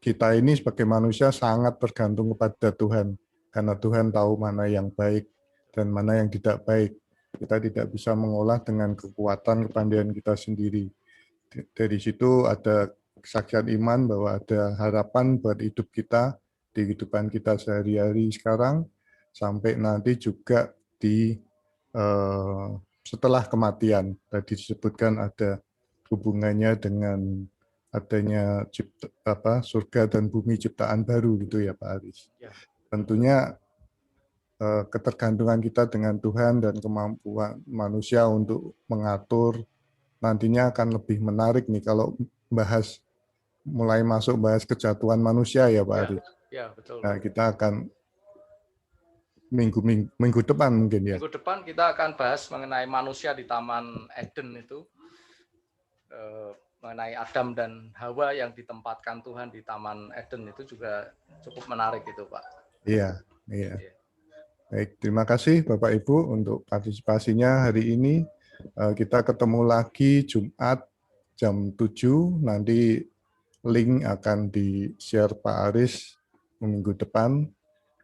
kita ini sebagai manusia sangat tergantung kepada Tuhan, karena Tuhan tahu mana yang baik dan mana yang tidak baik. Kita tidak bisa mengolah dengan kekuatan kepandaian kita sendiri. Dari situ ada kesaksian iman bahwa ada harapan buat hidup kita, di kehidupan kita sehari-hari sekarang, sampai nanti juga di setelah kematian. Tadi disebutkan ada hubungannya dengan adanya surga dan bumi ciptaan baru gitu ya Pak Aris. Ya. Tentunya ketergantungan kita dengan Tuhan dan kemampuan manusia untuk mengatur nantinya akan lebih menarik nih kalau mulai masuk bahas kejatuhan manusia ya Pak Aris. Ya, betul. Nah, kita akan minggu depan mungkin ya. Minggu depan kita akan bahas mengenai manusia di Taman Eden itu. Mengenai Adam dan Hawa yang ditempatkan Tuhan di Taman Eden itu juga cukup menarik itu Pak. Iya. Baik, terima kasih Bapak Ibu untuk partisipasinya hari ini. Kita ketemu lagi Jumat jam 7, nanti link akan di-share Pak Aris minggu depan.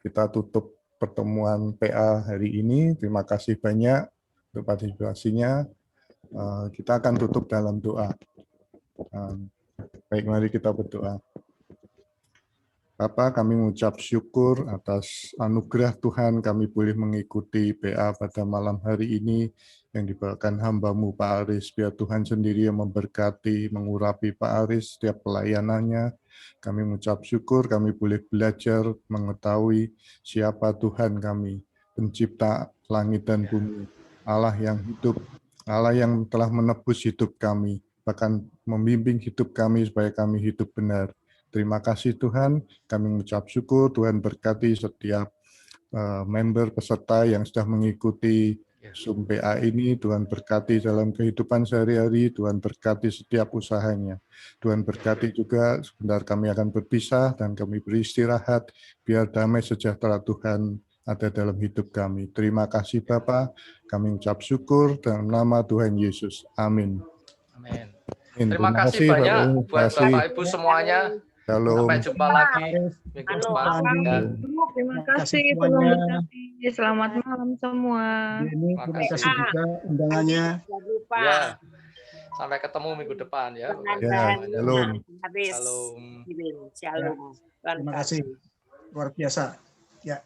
Kita tutup pertemuan PA hari ini. Terima kasih banyak untuk partisipasinya. Kita akan tutup dalam doa. Baik, mari kita berdoa. Bapa, kami mengucap syukur atas anugerah Tuhan kami boleh mengikuti PA pada malam hari ini yang dibawakan hamba-Mu Pak Aris. Biar Tuhan sendiri yang memberkati, mengurapi Pak Aris setiap pelayanannya. Kami mengucap syukur kami boleh belajar mengetahui siapa Tuhan kami, pencipta langit dan bumi, Allah yang hidup, Allah yang telah menebus hidup kami, bahkan membimbing hidup kami supaya kami hidup benar. Terima kasih Tuhan, kami mengucap syukur, Tuhan berkati setiap member peserta yang sudah mengikuti Zoom PA ini, Tuhan berkati dalam kehidupan sehari-hari, Tuhan berkati setiap usahanya. Tuhan berkati juga, sebentar kami akan berpisah dan kami beristirahat, biar damai sejahtera Tuhan ada dalam hidup kami. Terima kasih Bapa, kami mengucap syukur dalam nama Tuhan Yesus. Amin. Amin. Terima kasih banyak buat Bapak Ibu semuanya. Shalom. Sampai jumpa lagi minggu depan. Terima kasih semuanya. Selamat malam semua. Terima kasih juga undangannya. Ya. Sampai ketemu minggu depan ya. Shalom. Shalom. Terima kasih. Luar biasa. Ya.